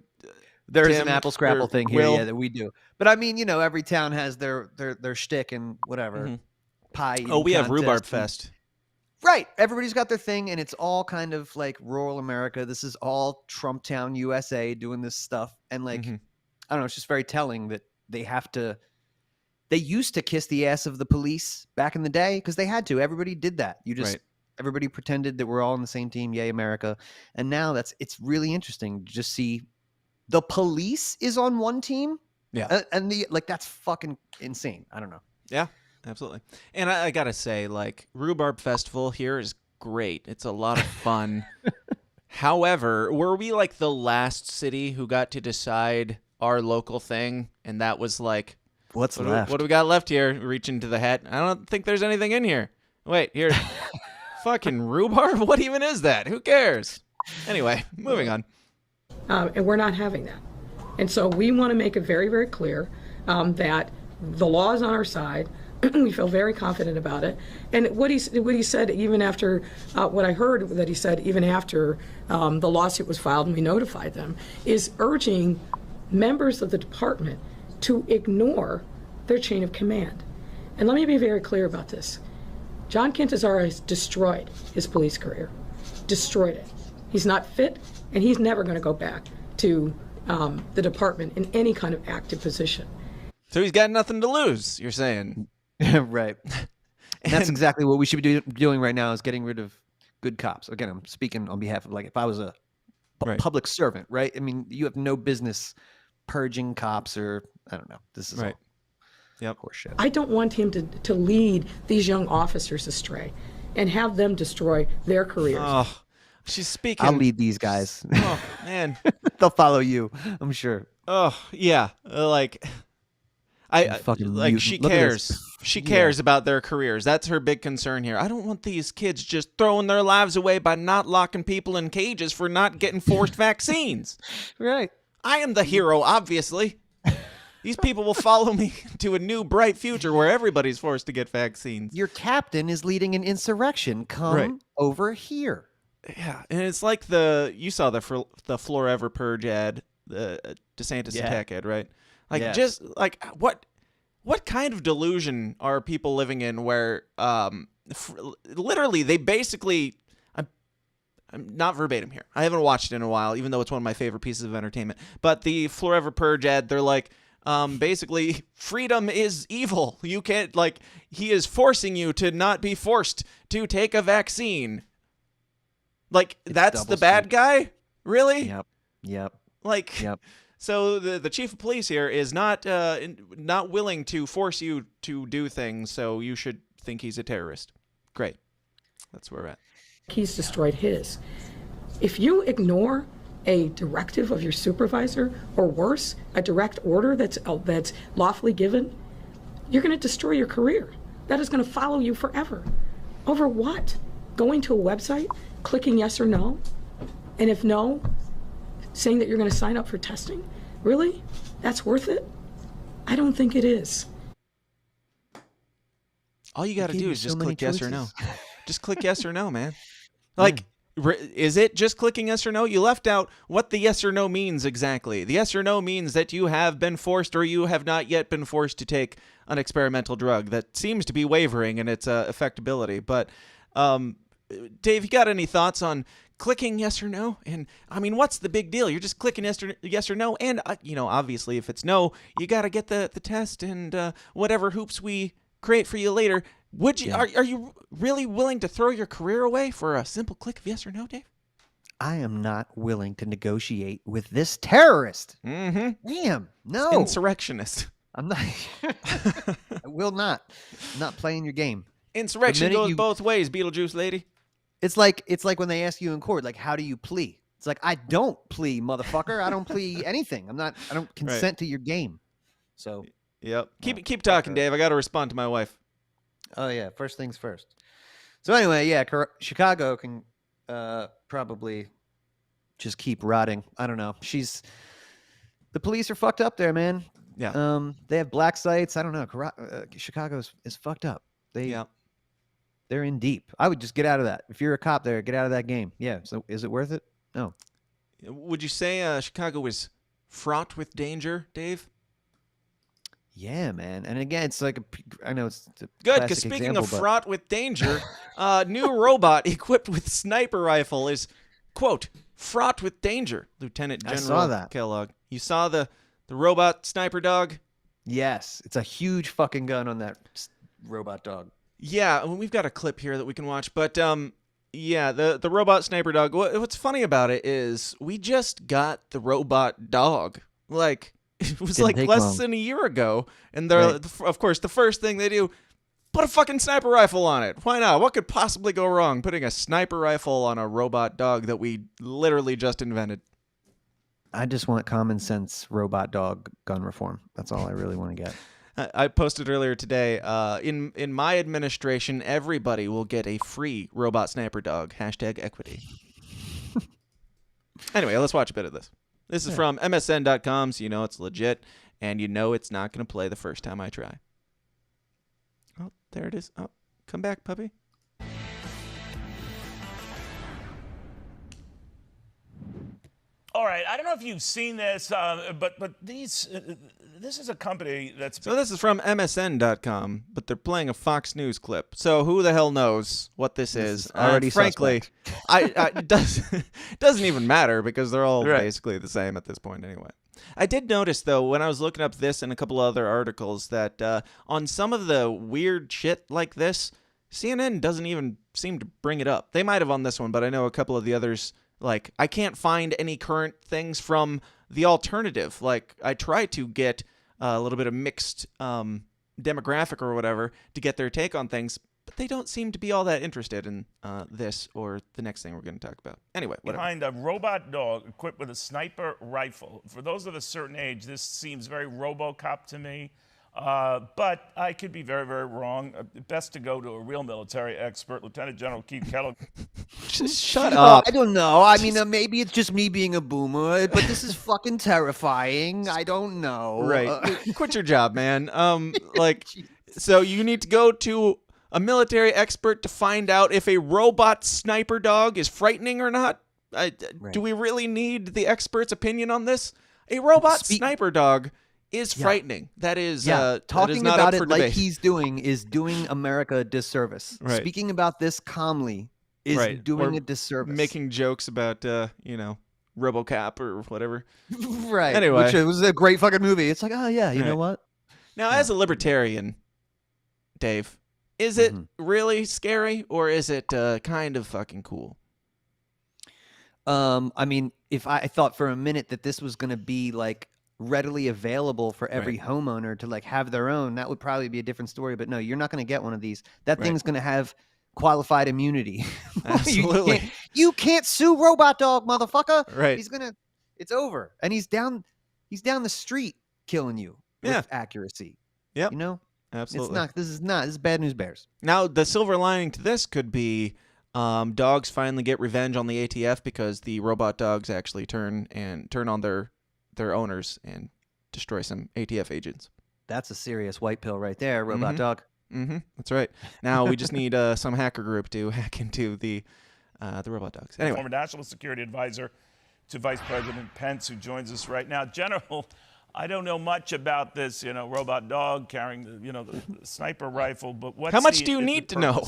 N: there is an Apple Scrapple thing here? That we do. But I mean, every town has their shtick and whatever pie.
K: Oh, we have Rhubarb Fest.
N: Right. Everybody's got their thing, and it's all kind of like rural America. This is all Trump Town, USA, doing this stuff. And like, I don't know, it's just very telling that they used to kiss the ass of the police back in the day because they had to. Everybody did that. Everybody pretended that we're all on the same team. Yay, America. And now it's really interesting to just see the police is on one team.
K: Yeah.
N: And that's fucking insane. I don't know.
K: Yeah. Absolutely. And I got to say, like, Rhubarb Festival here is great. It's a lot of fun. However, were we like the last city who got to decide our local thing? And that was like,
N: what's left?
K: What do we got left here? Reach into the hat. I don't think there's anything in here. Wait, here. Fucking rhubarb? What even is that? Who cares? Anyway, moving on.
S: And we're not having that. And so we want to make it very, very clear that the law is on our side. We feel very confident about it. And what he said, even after what I heard that he said, even after the lawsuit was filed and we notified them, is urging members of the department to ignore their chain of command. And let me be very clear about this. John Quintazar has destroyed his police career, destroyed it. He's not fit, and he's never going to go back to the department in any kind of active position.
K: So he's got nothing to lose, you're saying?
N: Right. And that's exactly what we should be doing right now, is getting rid of good cops. Again, I'm speaking on behalf of, like, if I was a public servant, right? I mean, you have no business purging cops, or I don't know. This is
K: right.
N: Yep. Horseshit.
S: I don't want him to lead these young officers astray and have them destroy their careers.
K: Oh, she's speaking.
N: I'll lead these guys.
K: Oh, man.
N: They'll follow you, I'm sure.
K: Oh, yeah. Like, she cares. She cares about their careers. That's her big concern here. I don't want these kids just throwing their lives away by not locking people in cages for not getting forced vaccines.
N: Right.
K: I am the hero, obviously. These people will follow me to a new bright future where everybody's forced to get vaccines.
N: Your captain is leading an insurrection. Come over here.
K: Yeah, and it's like you saw the Forever Purge ad, the DeSantis attack ad, right? Like, just like what kind of delusion are people living in where literally they basically, I'm not verbatim here. I haven't watched it in a while, even though it's one of my favorite pieces of entertainment. But the Forever Purge ad, they're like, basically, freedom is evil. You can't, like, he is forcing you to not be forced to take a vaccine. Like, that's the bad guy? Really?
N: Yep.
K: Like, so the chief of police here is not willing to force you to do things, so you should think he's a terrorist. Great. That's where we're at.
S: He's destroyed his. If you ignore a directive of your supervisor, or worse, a direct order that's lawfully given, you're going to destroy your career. That is going to follow you forever. Over what? Going to a website, clicking yes or no, and if no, saying that you're going to sign up for testing? Really? That's worth it? I don't think it is.
K: All you got to do is just click yes or no. Just click yes or no, man. Like, is it just clicking yes or no? You left out what the yes or no means exactly. The yes or no means that you have been forced or you have not yet been forced to take an experimental drug that seems to be wavering in its effectability. But, Dave, you got any thoughts on clicking yes or no? And, I mean, what's the big deal? You're just clicking yes or no. And, obviously, if it's no, you got to get the test and whatever hoops we create for you later. Would you? Are you really willing to throw your career away for a simple click of yes or no, Dave?
N: I am not willing to negotiate with this terrorist.
K: Mm-hmm.
N: Damn, no.
K: Insurrectionist.
N: I'm not. I will not. I'm not playing your game.
K: Insurrection goes both ways, Beetlejuice lady.
N: It's like when they ask you in court, like, how do you plea? It's like, I don't plea, motherfucker. I don't plea anything. I don't consent to your game. So.
K: Yep. Keep talking, Dave. I got to respond to my wife.
N: Oh, yeah. First things first. So anyway, yeah, Chicago can probably just keep rotting. I don't know. The police are fucked up there, man.
K: Yeah.
N: They have black sites. I don't know. Chicago is fucked up. They're in deep. I would just get out of that. If you're a cop there, get out of that game. Yeah. So is it worth it? No.
K: Would you say Chicago is fraught with danger, Dave?
N: Yeah, man. And again, it's like I know it's a
K: Good,
N: classic
K: because speaking
N: example,
K: of
N: but-
K: fraught with danger, new robot equipped with sniper rifle is, quote, fraught with danger, Lieutenant General
N: I saw that.
K: Kellogg. You saw the robot sniper dog?
N: Yes, it's a huge fucking gun on that robot dog.
K: Yeah, we've got a clip here that we can watch, but yeah, the robot sniper dog. What's funny about it is we just got the robot dog. Like, it was
N: Didn't
K: like
N: take
K: less
N: long.
K: than a year ago, and they're of course the first thing they do, put a fucking sniper rifle on it. Why not? What could possibly go wrong putting a sniper rifle on a robot dog that we literally just invented?
N: I just want common sense robot dog gun reform. That's all I really want to get.
K: I posted earlier today, in my administration, everybody will get a free robot sniper dog. #equity. Anyway, let's watch a bit of this. This is from MSN.com, so you know it's legit, and you know it's not going to play the first time I try. Oh, there it is. Oh, come back, puppy.
T: All right, I don't know if you've seen this, but this is a company that's...
K: So this is from MSN.com, but they're playing a Fox News clip. So who the hell knows what this is?
N: already
K: frankly, it doesn't even matter because they're all
N: Right.
K: basically the same at this point anyway. I did notice, though, when I was looking up this and a couple other articles, that on some of the weird shit like this, CNN doesn't even seem to bring it up. They might have on this one, but I know a couple of the others... Like, I can't find any current things from the alternative. Like, I try to get a little bit of mixed demographic or whatever to get their take on things, but they don't seem to be all that interested in this or the next thing we're going to talk about. Anyway, whatever.
T: Behind a robot dog equipped with a sniper rifle. For those of a certain age, this seems very RoboCop to me. But I could be very, very wrong. Best to go to a real military expert, Lieutenant General Keith Kellogg.
K: Just shut up.
N: I don't know. I mean, maybe it's just me being a boomer, but this is fucking terrifying. I don't know.
K: Right. Quit your job, man. So you need to go to a military expert to find out if a robot sniper dog is frightening or not? Do we really need the expert's opinion on this? A robot sniper dog is frightening. That is
N: talking
K: that is not
N: about
K: up for
N: it like
K: debate.
N: he's doing is doing America a disservice.
K: Right.
N: Speaking about this calmly is doing
K: Or
N: a disservice.
K: making jokes about RoboCop or whatever.
N: Right.
K: Anyway,
N: Which was a great fucking movie. It's like, oh yeah, you know what?
K: Now, as a libertarian, Dave, is it really scary or is it kind of fucking cool?
N: I mean, if I thought for a minute that this was going to be like readily available for every homeowner to like have their own, that would probably be a different story. But no, you're not going to get one of these. That thing's going to have qualified immunity.
K: Absolutely.
N: You can't sue Robot Dog, motherfucker.
K: Right.
N: It's over. And he's down the street killing you with accuracy.
K: Yep.
N: You know?
K: Absolutely.
N: This is bad news bears.
K: Now, the silver lining to this could be dogs finally get revenge on the ATF because the robot dogs actually turn on their owners and destroy some ATF agents.
N: That's a serious white pill right there, Robot Dog.
K: Mm-hmm. That's right. Now we just need some hacker group to hack into the robot dogs. Anyway.
T: Former National Security Advisor to Vice President Pence, who joins us right now. General, I don't know much about this, robot dog carrying the sniper rifle, but what's
K: how much do you need to know?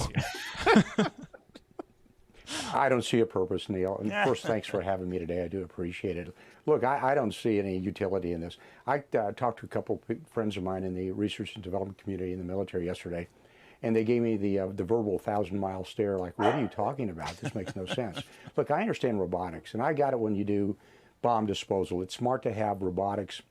U: I don't see a purpose, Neil. And first, thanks for having me today. I do appreciate it. Look, I don't see any utility in this. I talked to a couple of friends of mine in the research and development community in the military yesterday, and they gave me the verbal 1,000-mile stare, like, what are you talking about? This makes no sense. Look, I understand robotics, and I got it when you do bomb disposal. It's smart to have robotics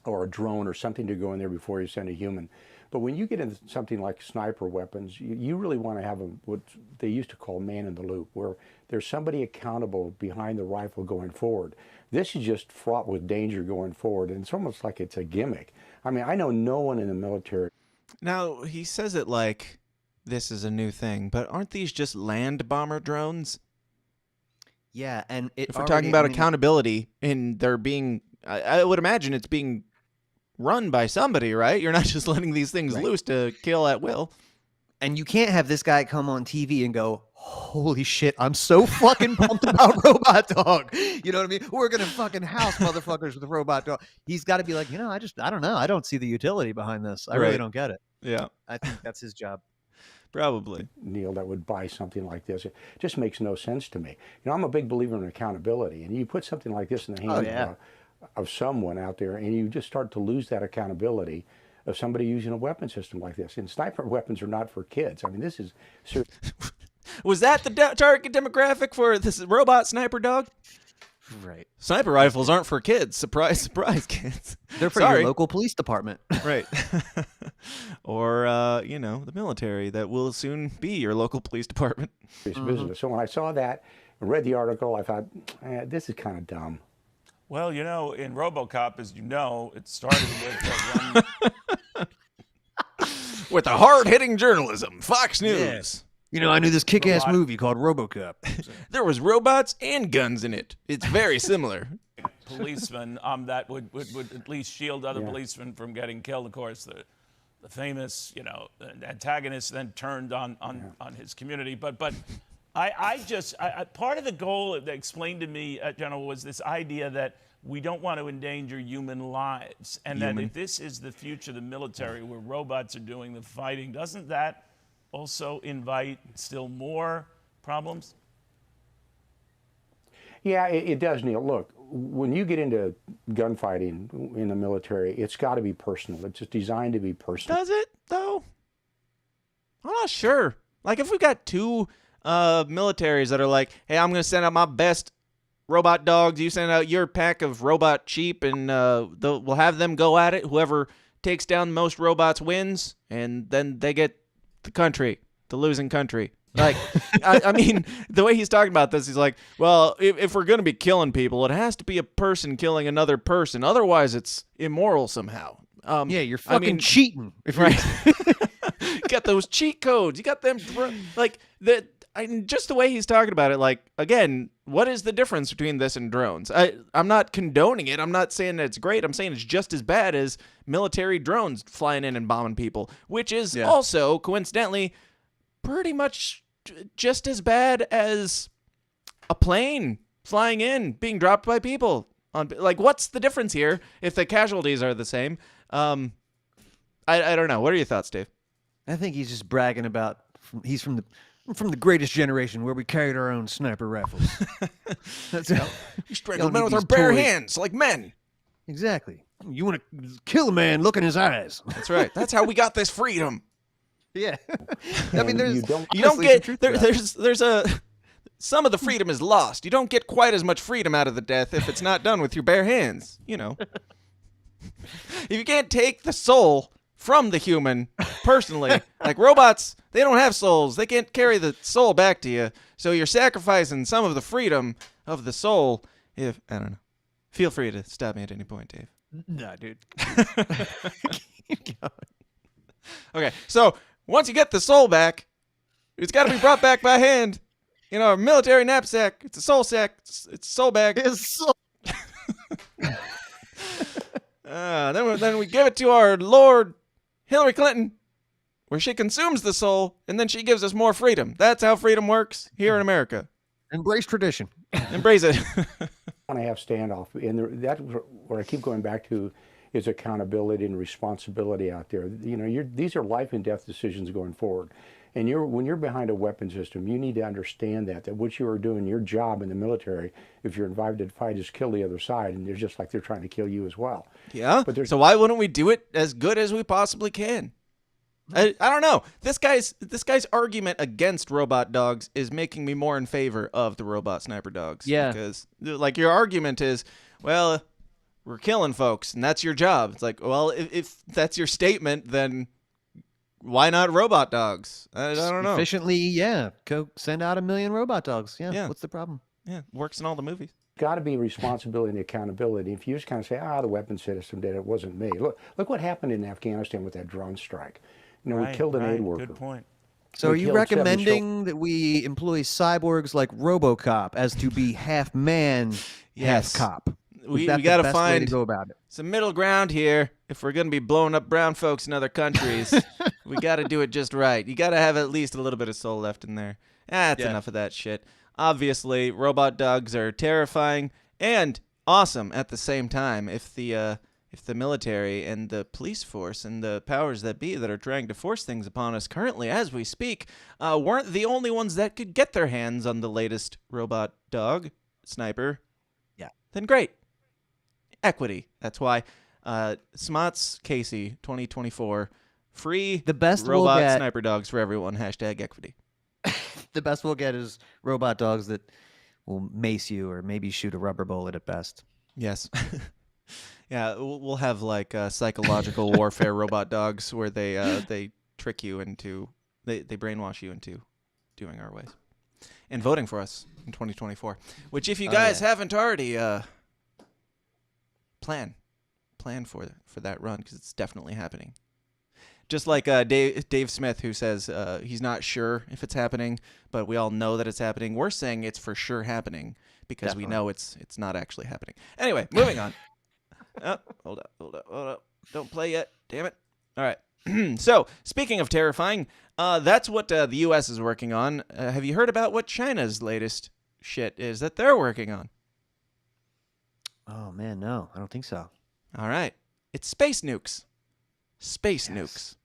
U: or a drone or something to go in there before you send a human. But when you get into something like sniper weapons, you really want to have what they used to call man in the loop, where there's somebody accountable behind the rifle going forward. This is just fraught with danger going forward, and it's almost like it's a gimmick. I mean, I know no one in the military.
K: Now, he says it like this is a new thing, but aren't these just land bomber drones?
N: Yeah, and
K: if we're talking about accountability, and they're being, I would imagine it's being run by somebody, right? You're not just letting these things loose to kill at will.
N: And you can't have this guy come on TV and go, holy shit, I'm so fucking pumped about Robot Dog. You know what I mean? We're going to fucking house motherfuckers with Robot Dog. He's got to be like, I don't know. I don't see the utility behind this. I really don't get it.
K: Yeah.
N: I think that's his job.
K: Probably.
U: Neil, that would buy something like this. It just makes no sense to me. I'm a big believer in accountability, and you put something like this in the hands of someone out there, and you just start to lose that accountability of somebody using a weapon system like this. And sniper weapons are not for kids. I mean, this is
K: Was that the target demographic for this robot sniper dog?
N: Right.
K: Sniper rifles aren't for kids. Surprise, surprise, kids.
N: They're for your local police department.
K: Right. Or, the military that will soon be your local police department.
U: Business. So when I saw that and read the article, I thought, this is kind of dumb.
T: Well, in RoboCop, as you know, it started with
K: with a hard-hitting journalism, Fox News.
N: I knew this kick-ass movie called RoboCop.
K: There was robots and guns in it. It's very similar.
T: policemen that would at least shield other policemen from getting killed. Of course, the famous, antagonist then turned on his community. But I part of the goal that explained to me, General, was this idea that we don't want to endanger human lives. And that if this is the future of the military where robots are doing the fighting, doesn't that also invite still more problems?
U: Yeah, it does, Neil. Look, when you get into gunfighting in the military, it's got to be personal. It's just designed to be personal.
K: Does it, though? I'm not sure. Like, if we got two militaries that are like, hey, I'm going to send out my best robot dogs, you send out your pack of robot sheep, and we'll have them go at it. Whoever takes down the most robots wins, and then they get the losing country. Like, I mean, the way he's talking about this, he's like, well, if we're going to be killing people, it has to be a person killing another person. Otherwise, it's immoral somehow.
N: You're fucking cheating.
K: Right. You got those cheat codes. You got them, like, just the way he's talking about it, like, again, what is the difference between this and drones? I'm not condoning it. I'm not saying that it's great. I'm saying it's just as bad as military drones flying in and bombing people, which is also, coincidentally, pretty much just as bad as a plane flying in, being dropped by people. Like, what's the difference here if the casualties are the same? I don't know. What are your thoughts, Dave?
N: I think he's just bragging about he's from the greatest generation where we carried our own sniper rifles. That's how
K: we strangled men with our bare hands, like men.
N: Exactly. You want to kill a man, look in his eyes.
K: That's right. That's how we got this freedom.
N: Yeah. I mean, there's
K: some of the freedom is lost. You don't get quite as much freedom out of the death if it's not done with your bare hands. If you can't take the soul from the human personally, like robots, they don't have souls. They can't carry the soul back to you. So you're sacrificing some of the freedom of the soul. I don't know. Feel free to stop me at any point, Dave.
N: Nah, dude.
K: Keep going. Okay, so once you get the soul back, it's got to be brought back by hand. A military knapsack. It's a soul sack. It's a soul bag.
N: It's soul.
K: Then we give it to our Lord Hillary Clinton, where she consumes the soul, and then she gives us more freedom. That's how freedom works here in America.
N: Embrace tradition.
K: Embrace it.
U: I want to have standoff, and that's what I keep going back to is accountability and responsibility out there. These are life and death decisions going forward. And when you're behind a weapon system, you need to understand that what you are doing, your job in the military, if you're invited to fight, is kill the other side, and they're just like they're trying to kill you as well.
K: Yeah. So why wouldn't we do it as good as we possibly can? I don't know. This guy's argument against robot dogs is making me more in favor of the robot sniper dogs.
N: Yeah.
K: Because like your argument is, well, we're killing folks, and that's your job. It's like, well, if that's your statement, then why not robot dogs? I don't know.
N: Efficiently, go send out 1 million robot dogs. Yeah. What's the problem?
K: Yeah, works in all the movies.
U: Got to be responsibility and accountability. If you just kind of say, the weapon system did it, wasn't me. Look what happened in Afghanistan with that drone strike. We killed an aid worker.
T: Good point.
N: So are you recommending that we employ cyborgs like RoboCop as to be half man, half cop?
K: we
N: that
K: got
N: the
K: to
N: best way to
K: find
N: go about it?
K: some middle ground here. If we're going to be blowing up brown folks in other countries, we got to do it just right. You got to have at least a little bit of soul left in there. That's enough of that shit. Obviously, robot dogs are terrifying and awesome at the same time. If the military and the police force and the powers that be that are trying to force things upon us currently as we speak weren't the only ones that could get their hands on the latest robot dog sniper, then great. Equity. That's why Smots Casey 2024 free
N: The best we'll
K: robot
N: get-
K: sniper dogs for everyone. #equity.
N: The best we'll get is robot dogs that will mace you or maybe shoot a rubber bullet at best.
K: Yes. Yeah, we'll have like psychological warfare robot dogs where they trick you into they brainwash you into doing our ways and voting for us in 2024. Which, if you guys haven't already plan for that run, because it's definitely happening. Just like Dave Smith, who says he's not sure if it's happening, but we all know that it's happening. We're saying it's for sure happening because we know it's not actually happening. Anyway, moving on. Oh, hold up. Don't play yet. Damn it. All right. So, speaking of terrifying, that's what the U.S. is working on. Have you heard about what China's latest shit is that they're working on?
N: Oh, man, no. I don't think so.
K: All right. It's space nukes. Space nukes.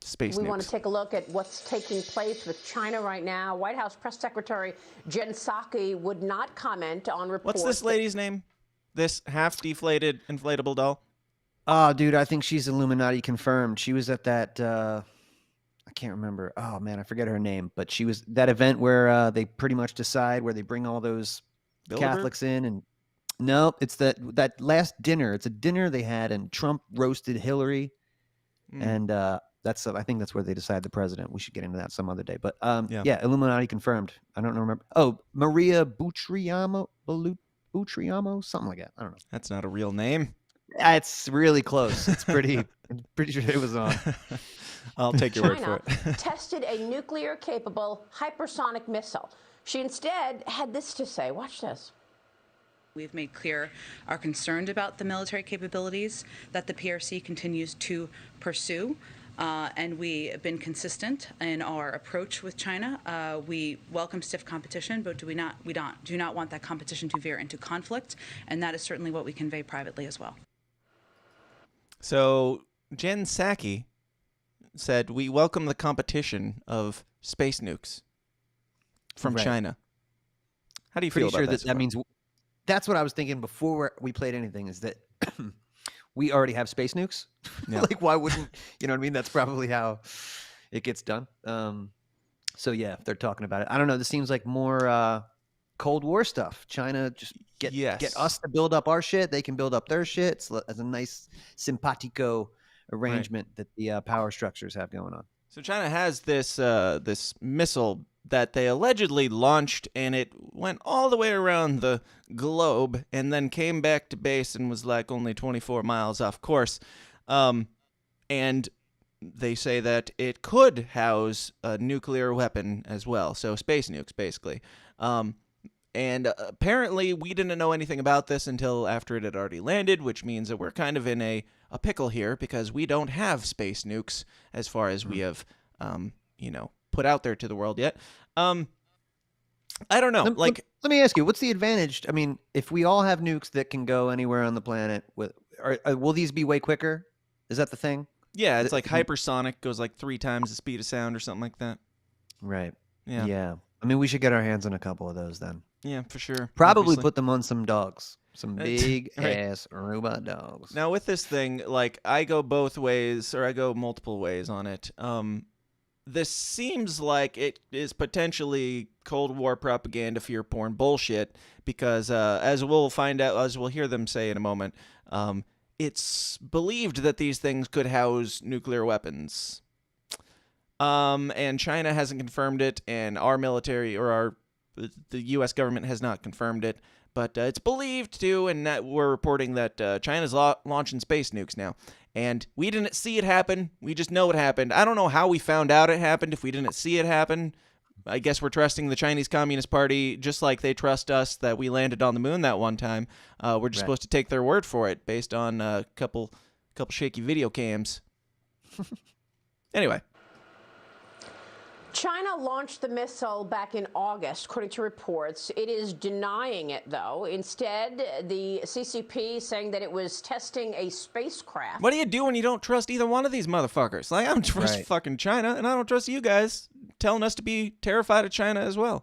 K: Space
C: we
K: nukes.
C: want to take a look at what's taking place with China right now. White House Press Secretary Jen Psaki would not comment on reports.
K: What's this lady's name? This half-deflated inflatable doll?
N: Oh, dude, I think she's Illuminati confirmed. She was at that, I can't remember. Oh, man, I forget her name. But she was that event where they pretty much decide where they bring all those Catholics in. And no, it's that last dinner. It's a dinner they had, and Trump roasted Hillary. And I think that's where they decide the president. We should get into that some other day. But yeah, Illuminati confirmed. I don't remember. Oh, Maria Butriamo, something like that. I don't know.
K: That's not a real name.
N: It's really close. It's pretty sure it was on.
K: I'll take your word for
C: China
K: it.
C: tested a nuclear-capable hypersonic missile. She instead had this to say. Watch this.
V: We've made clear our concern about the military capabilities that the PRC continues to pursue. And we have been consistent in our approach with China. We welcome stiff competition, but do not want that competition to veer into conflict, and that is certainly what we convey privately as well.
K: So Jen Psaki said, "We welcome the competition of space nukes from China." How do you feel about that?
N: That means that's what I was thinking before we played anything. Is that we already have space nukes?
K: Yeah.
N: Like, why wouldn't, you know what I mean? That's probably how it gets done. So yeah, if they're talking about it, I don't know. This seems like more Cold War stuff. China just get us to build up our shit. They can build up their shit. It's a nice simpatico arrangement that the power structures have going on.
K: So China has this this missile that they allegedly launched, and it went all the way around the globe and then came back to base and was like only 24 miles off course. And they say that it could house a nuclear weapon as well, so space nukes, basically. And apparently we didn't know anything about this until after it had already landed, which means that we're kind of in a pickle here because we don't have space nukes as far as we have, put out there to the world yet. I don't know.
N: Let me ask you, what's the advantage? I mean, if we all have nukes that can go anywhere on the planet, will these be way quicker? Is that the thing?
K: Yeah, it's like hypersonic, goes like 3 times the speed of sound or something like that.
N: Right.
K: Yeah.
N: Yeah. I mean, we should get our hands on a couple of those then.
K: Yeah, for sure.
N: Probably
K: Obviously.
N: put them on some dogs. Some big
K: Right.
N: ass robot dogs.
K: Now with this thing, like I go both ways, or I go multiple ways on it. This seems like it is potentially Cold War propaganda, fear porn bullshit, because as we'll find out, as we'll hear them say in a moment, it's believed that these things could house nuclear weapons. And China hasn't confirmed it, and our military or the U.S. government has not confirmed it, but it's believed to, and that we're reporting that China's launching space nukes now. And we didn't see it happen. We just know it happened. I don't know how we found out it happened if we didn't see it happen. I guess we're trusting the Chinese Communist Party just like they trust us that we landed on the moon that one time. We're just supposed to take their word for it based on a couple shaky video cams. Anyway.
C: China launched the missile back in August, according to reports. It is denying it, though. Instead, the CCP saying that it was testing a spacecraft.
K: What do you do when you don't trust either one of these motherfuckers? Like, I don't trust fucking China, and I don't trust you guys telling us to be terrified of China as well.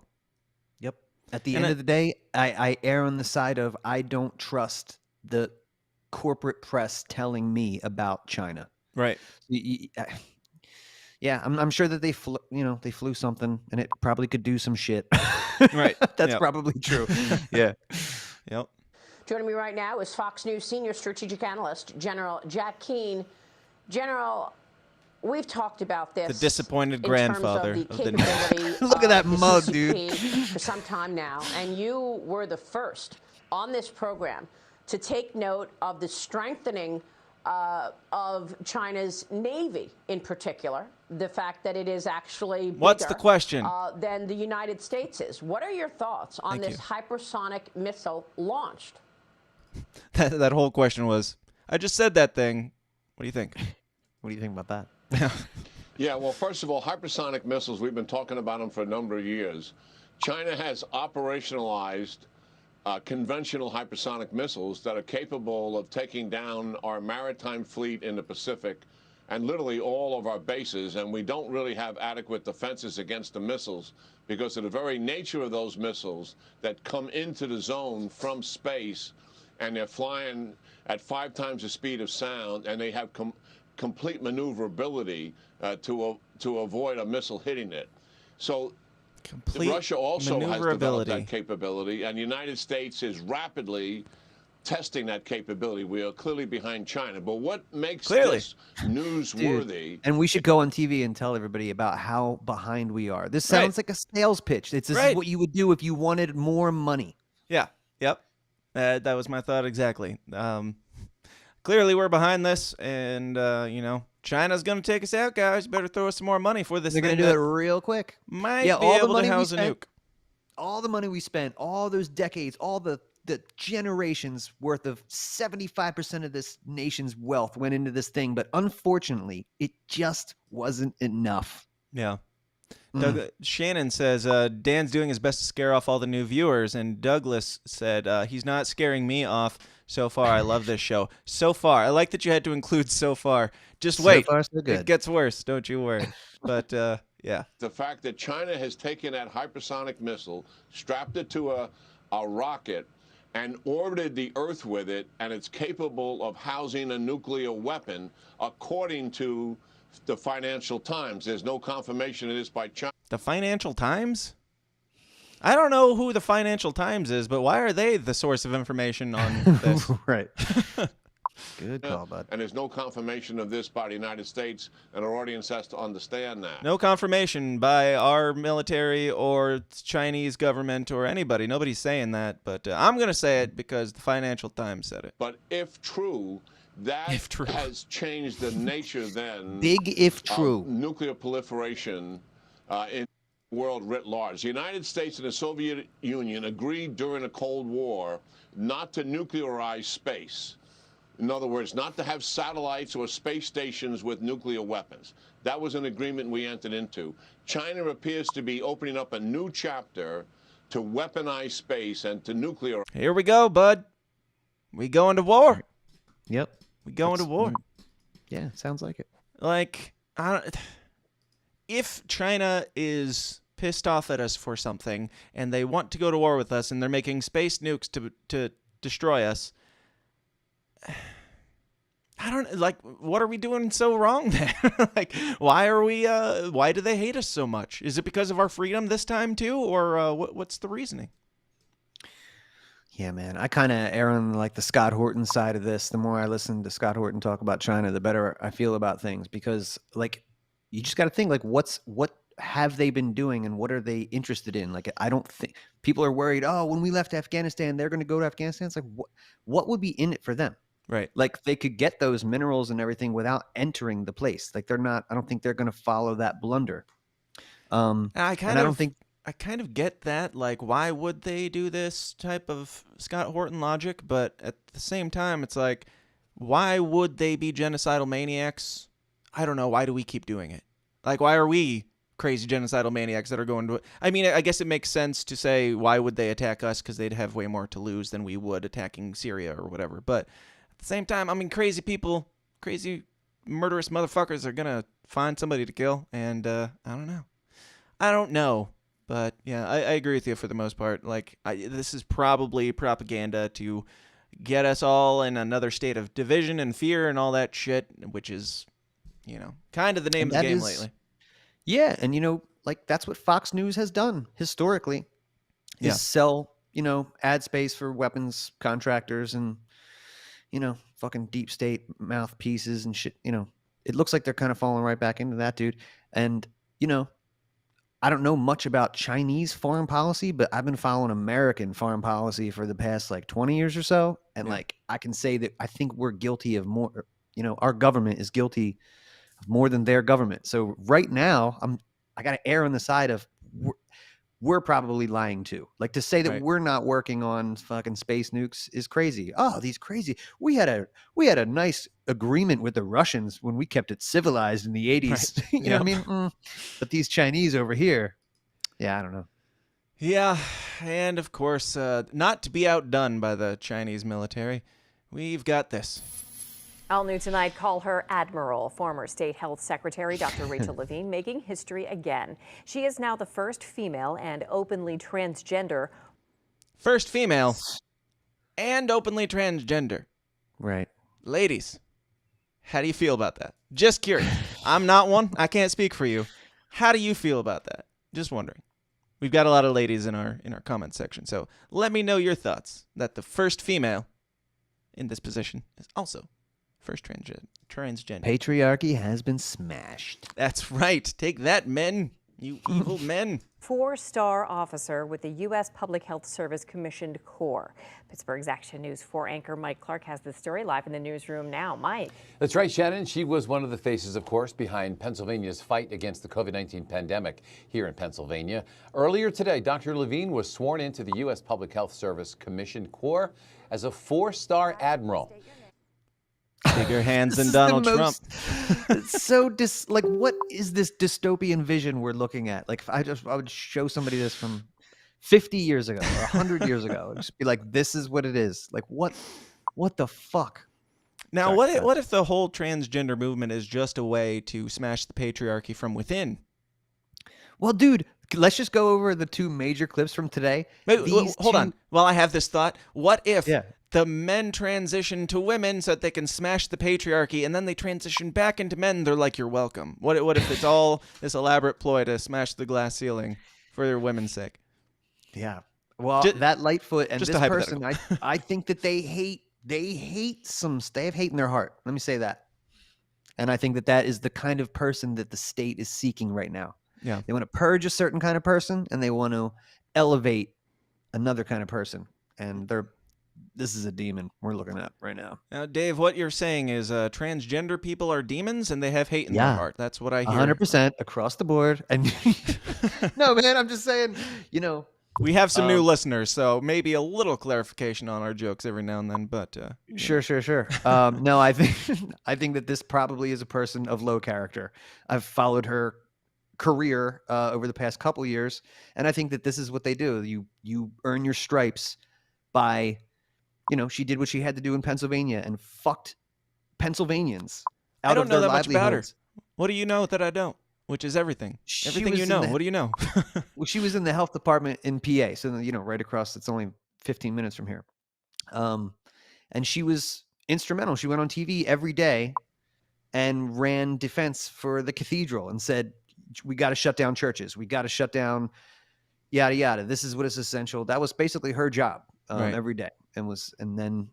N: Yep. At the end of the day, I err on the side of I don't trust the corporate press telling me about China.
K: Right.
N: Yeah, I'm sure that they flew something and it probably could do some shit.
K: Right.
N: That's probably true. Yeah.
K: Yep.
C: Joining me right now is Fox News senior strategic analyst, General Jack Keane. General, we've talked about this.
K: The disappointed grandfather of the
C: capability
N: Look at that mug,
C: CCP
N: dude.
C: for some time now, and you were the first on this program to take note of the strengthening of China's Navy in particular, the fact that it is actually bigger,
K: What's the question?
C: Than the United States is. What are your thoughts on this hypersonic missile launched?
K: That whole question was, I just said that thing. What do you think?
N: What do you think about that?
D: Yeah, well, first of all, hypersonic missiles, we've been talking about them for a number of years. China has operationalized conventional hypersonic missiles that are capable of taking down our maritime fleet in the Pacific and literally all of our bases, and we don't really have adequate defenses against the missiles because of the very nature of those missiles that come into the zone from space, and they're flying at 5 times the speed of sound, and they have complete maneuverability to avoid a missile hitting it. So Russia also has developed that capability, and the United States is rapidly testing that capability. We are clearly behind China. But what makes this newsworthy?
N: Dude, and we should go on TV and tell everybody about how behind we are. This sounds like a sales pitch. This is what you would do if you wanted more money.
K: Yeah. Yep. That was my thought exactly. Clearly, we're behind this, and China's going to take us out, guys. Better throw us some more money for this.
N: They're going to do it real quick.
K: Might be able to house a nuke.
N: All the money we spent, all those decades, all the generations worth of 75% of this nation's wealth went into this thing. But unfortunately, it just wasn't enough.
K: Yeah. Shannon says, Dan's doing his best to scare off all the new viewers. And Douglas said, he's not scaring me off so far. I love this show. So far. I like that you had to include so far. Just wait.
N: So far, so good.
K: It gets worse. Don't you worry. But, yeah.
D: The fact that China has taken that hypersonic missile, strapped it to a rocket, and orbited the Earth with it, and it's capable of housing a nuclear weapon, according to the Financial Times. There's no confirmation of this by China.
K: The Financial Times? I don't know who the Financial Times is, but why are they the source of information on this?
N: Right. Good call, bud.
D: And there's no confirmation of this by the United States, and our audience has to understand that.
K: No confirmation by our military or Chinese government or anybody. Nobody's saying that, but I'm going to say it because the Financial Times said it.
D: But if true, that has changed the nature then
N: Big if true.
D: Nuclear proliferation in the world writ large. The United States and the Soviet Union agreed during the Cold War not to nuclearize space. In other words, not to have satellites or space stations with nuclear weapons. That was an agreement we entered into. China appears to be opening up a new chapter to weaponize space and to nuclear.
K: Here we go, bud. We going to war.
N: Yep.
K: We going to war.
N: Yeah, sounds like it.
K: Like, if China is pissed off at us for something and they want to go to war with us and they're making space nukes to destroy us, I don't like. What are we doing so wrong then? Like, why are we? Why do they hate us so much? Is it because of our freedom this time too, or what's the reasoning?
N: Yeah, man, I kind of err on like the Scott Horton side of this. The more I listen to Scott Horton talk about China, the better I feel about things, because like you just got to think like what have they been doing and what are they interested in? Like, I don't think people are worried. Oh, when we left Afghanistan, they're going to go to Afghanistan. It's like what would be in it for them?
K: Right.
N: Like they could get those minerals and everything without entering the place. Like I don't think they're going to follow that blunder.
K: And I
N: don't think
K: I kind of get that. Like, why would they do this type of Scott Horton logic? But at the same time, it's like, why would they be genocidal maniacs? I don't know. Why do we keep doing it? Like, why are we crazy genocidal maniacs that are going to... I mean, I guess it makes sense to say, why would they attack us? Because they'd have way more to lose than we would attacking Syria or whatever. But at the same time, I mean, crazy people, crazy murderous motherfuckers are going to find somebody to kill. And I don't know. I don't know. But yeah, I agree with you for the most part. Like, this is probably propaganda to get us all in another state of division and fear and all that shit, which is, you know, kind of the name of the game lately.
N: Yeah, and, you know, like, that's what Fox News has done historically, is sell, you know, ad space for weapons contractors and, you know, fucking deep state mouthpieces and shit. You know, it looks like they're kind of falling right back into that, dude. And, you know, I don't know much about Chinese foreign policy, but I've been following American foreign policy for the past like 20 years or so. And like, I can say that I think we're guilty of more, you know, our government is guilty of more than their government. So right now I got to err on the side of we're probably lying too. Like, to say that we're not working on fucking space nukes is crazy. Oh, these crazy. We had a nice agreement with the Russians when we kept it civilized in the 80s.
K: Right.
N: You know what I mean? But these Chinese over here, yeah, I don't know.
K: Yeah, and of course, not to be outdone by the Chinese military, we've got this.
E: All new tonight, call her Admiral. Former State Health Secretary Dr. Rachel Levine making history again. She is now the first female and openly transgender.
K: First female and openly transgender.
N: Right.
K: Ladies, how do you feel about that? Just curious. I'm not one. I can't speak for you. How do you feel about that? Just wondering. We've got a lot of ladies in our comment section, so let me know your thoughts that the first female in this position is also first transgender.
N: Patriarchy has been smashed.
K: That's right. Take that, men. You evil men.
E: 4-star officer with the U.S. Public Health Service commissioned Corps. Pittsburgh's Action News 4 anchor Mike Clark has the story live in the newsroom now. Mike.
H: That's right, Shannon. She was one of the faces, of course, behind Pennsylvania's fight against the COVID-19 pandemic here in Pennsylvania. Earlier today, Dr. Levine was sworn into the U.S. Public Health Service commissioned Corps as a 4-star admiral.
K: Bigger hands than Donald Trump.
N: It's so like, what is this dystopian vision we're looking at? Like, if I would show somebody this from 50 years ago or 100 years ago, and just be like, this is what it is. Like, what the fuck?
K: Now, what if the whole transgender movement is just a way to smash the patriarchy from within?
N: Well, dude, let's just go over the two major clips from today.
K: Hold on. While I have this thought, what if the men transition to women so that they can smash the patriarchy, and then they transition back into men? They're like, you're welcome. What if it's all this elaborate ploy to smash the glass ceiling for their women's sake?
N: Yeah. Well, that Lightfoot and
K: just
N: this person, I think that they have hate in their heart. Let me say that. And I think that is the kind of person that the state is seeking right now.
K: Yeah.
N: They want to purge a certain kind of person, and they want to elevate another kind of person. And this is a demon we're looking at right now.
K: Now, Dave, what you're saying is transgender people are demons and they have hate in their heart. That's what I hear.
N: 100% across the board. And no, man, I'm just saying, you know.
K: We have some new listeners, so maybe a little clarification on our jokes every now and then. But
N: sure. No, I think that this probably is a person of low character. I've followed her career over the past couple years, and I think that this is what they do. You earn your stripes by, you know, she did what she had to do in Pennsylvania and fucked Pennsylvanians out of their livelihoods. I don't know that much about her.
K: What do you know that I don't? Which is everything. Everything you know. What do you know?
N: Well, she was in the health department in PA, so you know, right across. It's only 15 minutes from here. And she was instrumental. She went on TV every day and ran defense for the cathedral and said, we got to shut down churches. We got to shut down yada, yada. This is what is essential. That was basically her job every day. And then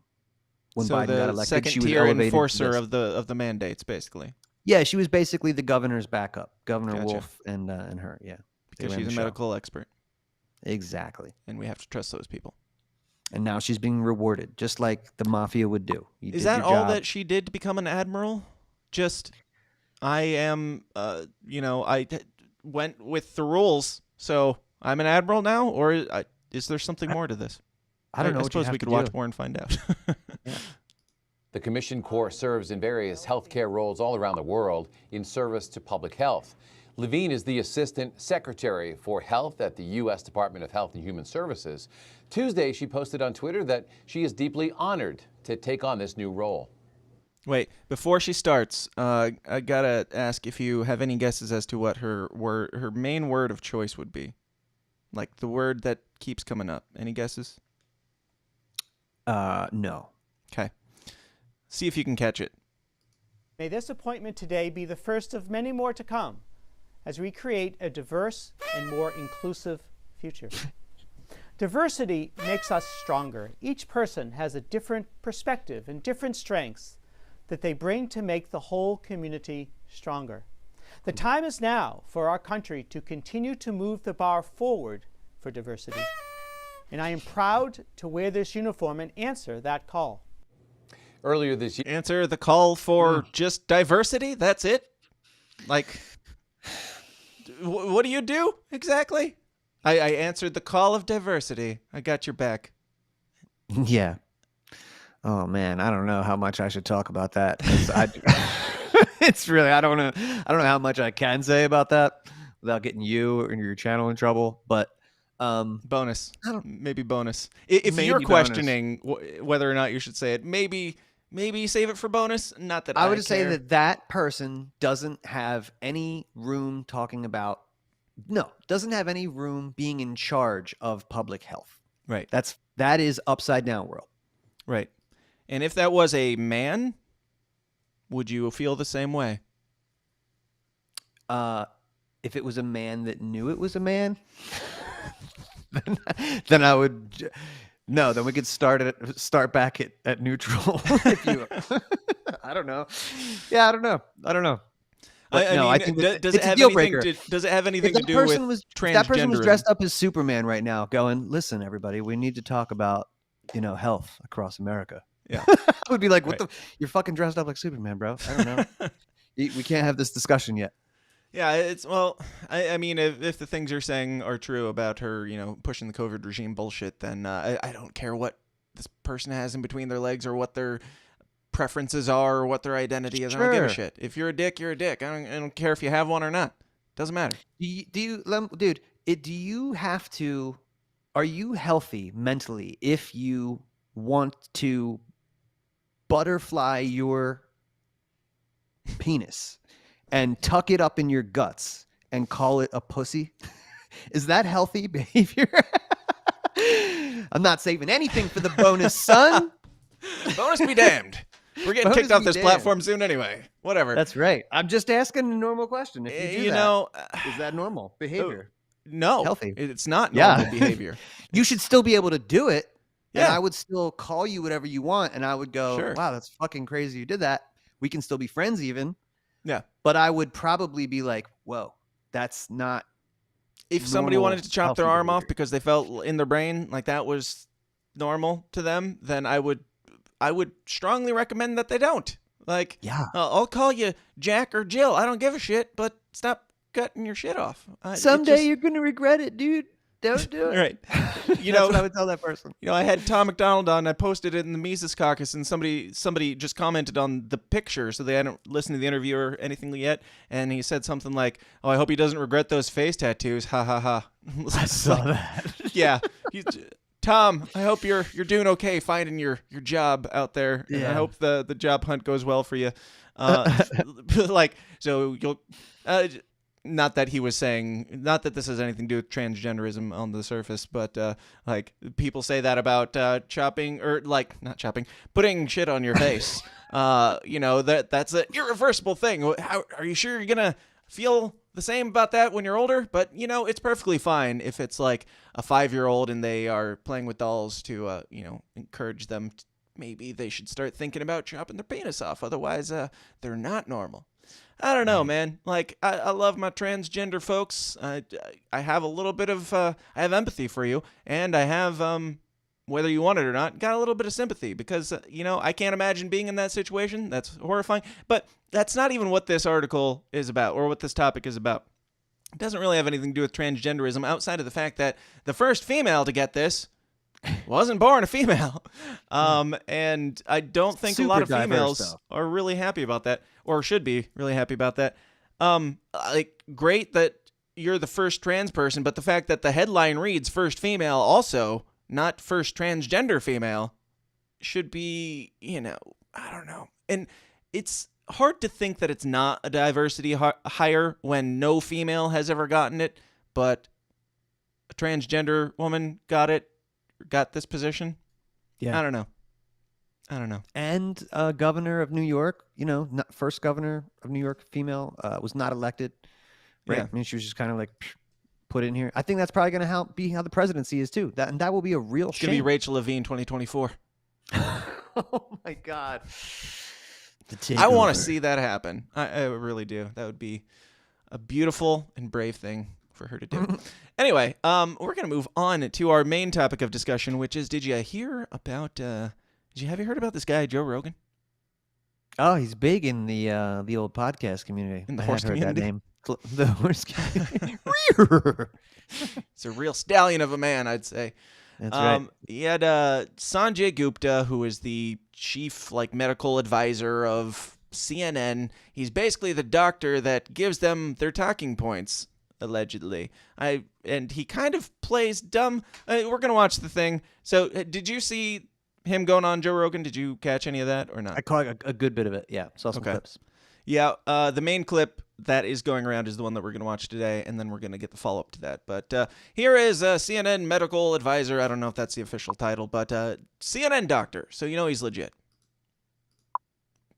N: when Biden got elected, she was elevated.
K: Enforcer of the mandates, basically.
N: Yeah, she was basically the governor's backup. Governor Wolf and her, yeah.
K: Because she's a medical expert.
N: Exactly.
K: And we have to trust those people.
N: And now she's being rewarded, just like the mafia would do.
K: Is that all that she did to become an admiral? Just, I am, went with the rules. So I'm an admiral now, or is there something more to this?
N: I don't know.
K: I suppose we could watch more and find out.
N: Yeah.
H: The Commissioned Corps serves in various healthcare roles all around the world in service to public health. Levine is the Assistant Secretary for Health at the U.S. Department of Health and Human Services. Tuesday, she posted on Twitter that she is deeply honored to take on this new role.
K: Wait, before she starts, I gotta ask if you have any guesses as to what her main word of choice would be. Like the word that keeps coming up. Any guesses?
N: No.
K: Okay. See if you can catch it.
F: May this appointment today be the first of many more to come as we create a diverse and more inclusive future. Diversity makes us stronger. Each person has a different perspective and different strengths that they bring to make the whole community stronger. The time is now for our country to continue to move the bar forward for diversity. And I am proud to wear this uniform and answer that call.
H: Earlier this year,
K: answer the call for just diversity. That's it. Like, what do you do exactly? I answered the call of diversity. I got your back.
N: Yeah. Oh man, I don't know how much I should talk about that. 'Cause it's really I don't know how much I can say about that without getting you and your channel in trouble. But
K: bonus, maybe bonus. If
N: maybe
K: you're
N: bonus.
K: questioning whether or not you should say it, maybe save it for bonus. Not that I
N: would say
K: care.
N: that person doesn't have any room talking about. No, doesn't have any room being in charge of public health.
K: Right.
N: That is upside down world.
K: Right. And if that was a man, would you feel the same way?
N: If it was a man that knew it was a man, then I would. No, then we could start back at neutral. If you, I don't know. Yeah, I don't know. But
K: I
N: think
K: does
N: it's
K: it have
N: a deal
K: anything
N: breaker.
K: Does it have anything to do with transgenderism?
N: That person was dressed up as Superman right now, going, "Listen, everybody, we need to talk about health across America."
K: Yeah,
N: I would be like, "What the? You're fucking dressed up like Superman, bro." I don't know. We can't have this discussion yet.
K: Yeah, it's I mean, if the things you're saying are true about her, pushing the COVID regime bullshit, then I don't care what this person has in between their legs or what their preferences are or what their identity is.
N: Sure.
K: I don't give a shit. If you're a dick, you're a dick. I don't care if you have one or not. Doesn't matter.
N: Are you healthy mentally if you want to butterfly your penis and tuck it up in your guts and call it a pussy? Is that healthy behavior? I'm not saving anything for the bonus, son.
K: Bonus be damned. We're getting kicked off this platform soon anyway. Whatever.
N: That's right. I'm just asking a normal question. If you do is that normal behavior?
K: No.
N: Healthy.
K: It's not normal behavior.
N: You should still be able to do it.
K: Yeah.
N: And I would still call you whatever you want. And I would go,
K: Sure.
N: wow, that's fucking crazy you did that. We can still be friends even.
K: Yeah.
N: But I would probably be like, whoa, that's not.
K: If somebody wanted to chop their arm
N: healthy
K: off because they felt in their brain like that was normal to them, then I would strongly recommend that they don't. Like,
N: yeah,
K: I'll call you Jack or Jill. I don't give a shit, but stop cutting your shit off.
N: Someday you're going to regret it, dude. Don't do it.
K: Right.
N: That's what I would tell that person.
K: I had Tom McDonald on. I posted it in the Mises Caucus, and somebody just commented on the picture, so they hadn't listened to the interview or anything yet. And he said something like, "Oh, I hope he doesn't regret those face tattoos." Ha ha ha.
N: I saw that.
K: Yeah. Tom, I hope you're doing okay finding your job out there. And I hope the job hunt goes well for you. So you'll. Not that he was saying, not that this has anything to do with transgenderism on the surface, but people say that about putting shit on your face. That's an irreversible thing. Are you sure you're gonna feel the same about that when you're older? But it's perfectly fine if it's like a 5-year-old and they are playing with dolls to encourage them. Maybe they should start thinking about chopping their penis off. Otherwise, they're not normal. I don't know, man. Like, I love my transgender folks. I have a little bit of, I have empathy for you. And I have, whether you want it or not, got a little bit of sympathy because, I can't imagine being in that situation. That's horrifying. But that's not even what this article is about or what this topic is about. It doesn't really have anything to do with transgenderism outside of the fact that the first female to get this wasn't born a female. And I don't think a lot of females are really happy about that, or should be really happy about that. Like, great that you're the first trans person, but the fact that the headline reads first female also, not first transgender female, should be, I don't know. And it's hard to think that it's not a diversity hire when no female has ever gotten it, but a transgender woman got this position.
N: Yeah.
K: I don't know.
N: And governor of New York, first governor of New York, female, was not elected. Right.
K: Yeah.
N: I mean, she was just kind of like put in here. I think that's probably going to be how the presidency is too. That will be a real
K: It's
N: shame.
K: going to be Rachel Levine 2024.
N: Oh my God.
K: I want to see that happen. I really do. That would be a beautiful and brave thing for her to do. Anyway, we're going to move on to our main topic of discussion, which is, have you heard about this guy, Joe Rogan?
N: Oh, he's big in the old podcast community.
K: In the
N: I
K: horse
N: had heard
K: community?
N: that name. The horse community.
K: It's a real stallion of a man, I'd say.
N: That's right.
K: He had Sanjay Gupta, who is the chief medical advisor of CNN. He's basically the doctor that gives them their talking points, allegedly. And he kind of plays dumb. We're gonna watch the thing. So, did you see him going on Joe Rogan? Did you catch any of that or not?
N: I caught a good bit of it. Yeah, saw some clips.
K: Yeah, the main clip that is going around is the one that we're going to watch today, and then we're going to get the follow-up to that. But here is a CNN medical advisor. I don't know if that's the official title, but CNN doctor, so he's legit.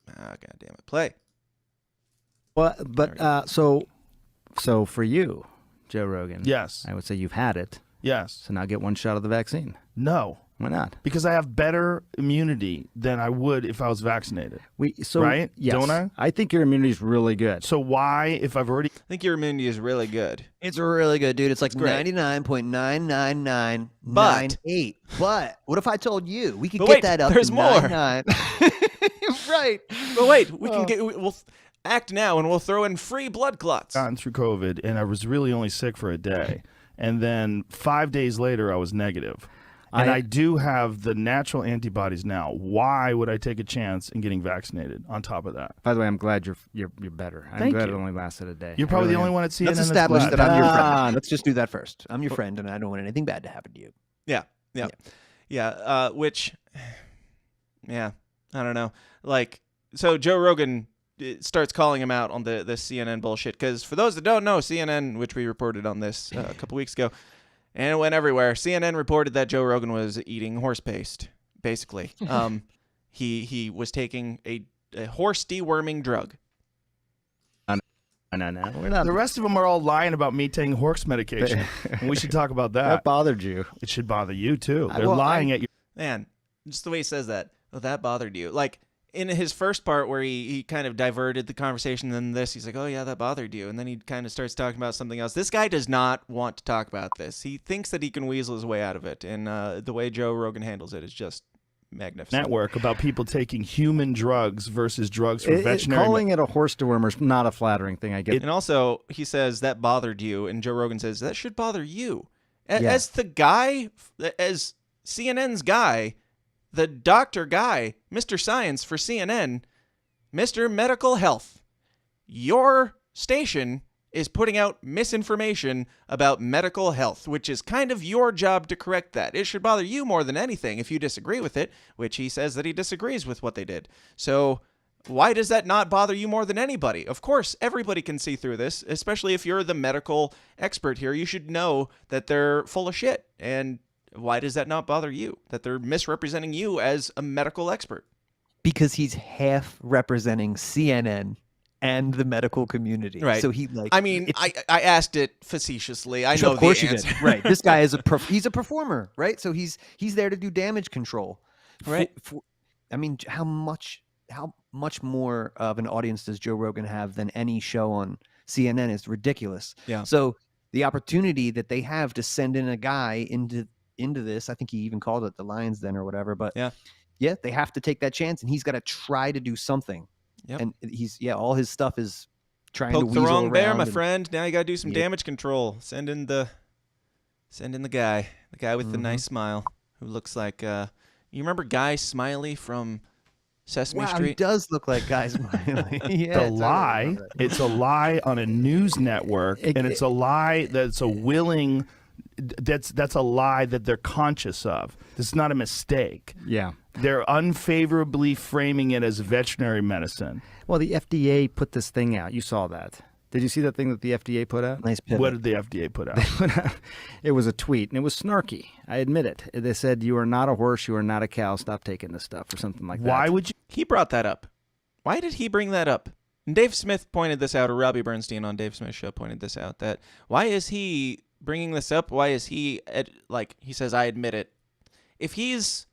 K: God damn it, play.
B: Well, but so for you, Joe Rogan,
G: yes,
B: I would say you've had it.
G: Yes.
B: So now get one shot of the vaccine.
G: No.
B: Why not?
G: Because I have better immunity than I would if I was vaccinated. Right?
B: Yes.
G: Don't I?
B: I think your immunity is really good.
G: So why, if I've already...
K: I think your immunity is really good.
N: It's really good, dude. It's like 99.99998. But what if I told you we could get that up
K: there's
N: to
K: more.
N: 99? Right.
K: But wait, we'll act now and we'll throw in free blood clots.
G: Gotten through COVID, and I was really only sick for a day. And then 5 days later, I was negative. And I do have the natural antibodies now. Why would I take a chance in getting vaccinated on top of that?
B: By the way, I'm glad you're better. I'm
G: Thank
B: glad
G: you.
B: it only lasted a day.
G: You're probably the only one at CNN
N: Let's
G: that's
N: establish
G: glad.
N: that I'm your friend. Let's just do that first. I'm your friend, and I don't want anything bad to happen to you.
K: Yeah. Which, I don't know. So Joe Rogan starts calling him out on the CNN bullshit. Because for those that don't know, CNN, which we reported on this a couple weeks ago, and it went everywhere. CNN reported that Joe Rogan was eating horse paste, basically. He was taking a horse deworming drug.
B: No. We're not.
G: The rest of them are all lying about me taking horse medication. And we should talk about that.
B: That bothered you.
G: It should bother you, too. They're lying at you.
K: Man, just the way he says that. Oh, that bothered you. In his first part where he kind of diverted the conversation, then he's like, oh yeah, that bothered you. And then he kind of starts talking about something else. This guy does not want to talk about this. He thinks that he can weasel his way out of it. And the way Joe Rogan handles it is just magnificent.
G: Network about people taking human drugs versus drugs for veterinary.
B: Calling it a horse dewormer is not a flattering thing. I get.
K: And also, he says that bothered you. And Joe Rogan says that should bother you. As the guy, as CNN's guy, the doctor guy, Mr. Science for CNN, Mr. Medical Health, your station is putting out misinformation about medical health, which is kind of your job to correct that. It should bother you more than anything if you disagree with it, which he says that he disagrees with what they did. So why does that not bother you more than anybody? Of course, everybody can see through this, especially if you're the medical expert here. You should know that they're full of shit. And why does that not bother you, that they're misrepresenting you as a medical expert?
N: Because he's half representing CNN and the medical community.
K: Right.
N: So
K: I asked it facetiously. I know
N: of course
K: the
N: you
K: answer.
N: did. Right. This guy is he's a performer, right? So he's there to do damage control.
K: Right.
N: How much more of an audience does Joe Rogan have than any show on CNN? Is ridiculous.
K: Yeah.
N: So the opportunity that they have to send in a guy into this, I think he even called it the Lion's Den or whatever, but yeah, they have to take that chance, and he's got to try to do something.
K: Yep.
N: And all his stuff is trying
K: Poke
N: to
K: the
N: weasel
K: wrong bear,
N: around
K: my
N: and-
K: friend. Now you got to do some
N: Yep.
K: damage control. Send in the guy with the nice smile who looks like you remember Guy Smiley from Sesame
N: Wow, he
K: Street?
N: does look like Guy Smiley. Yeah,
G: The lie. It's a lie on a news network, and it's a lie that's a willing. That's a lie that they're conscious of. This is not a mistake.
B: Yeah.
G: They're unfavorably framing it as veterinary medicine.
B: Well, the FDA put this thing out. You saw that. Did you see that thing that the FDA put out?
N: Nice pivot.
G: What did the FDA put out?
B: It was a tweet, and it was snarky. I admit it. They said, "You are not a horse. You are not a cow. Stop taking this stuff," or something like that.
G: Why would you?
K: He brought that up. Why did he bring that up? And Dave Smith pointed this out, or Robbie Bernstein on Dave Smith's show pointed this out, that why is he bringing this up? Why is he, he says, I admit it. If he's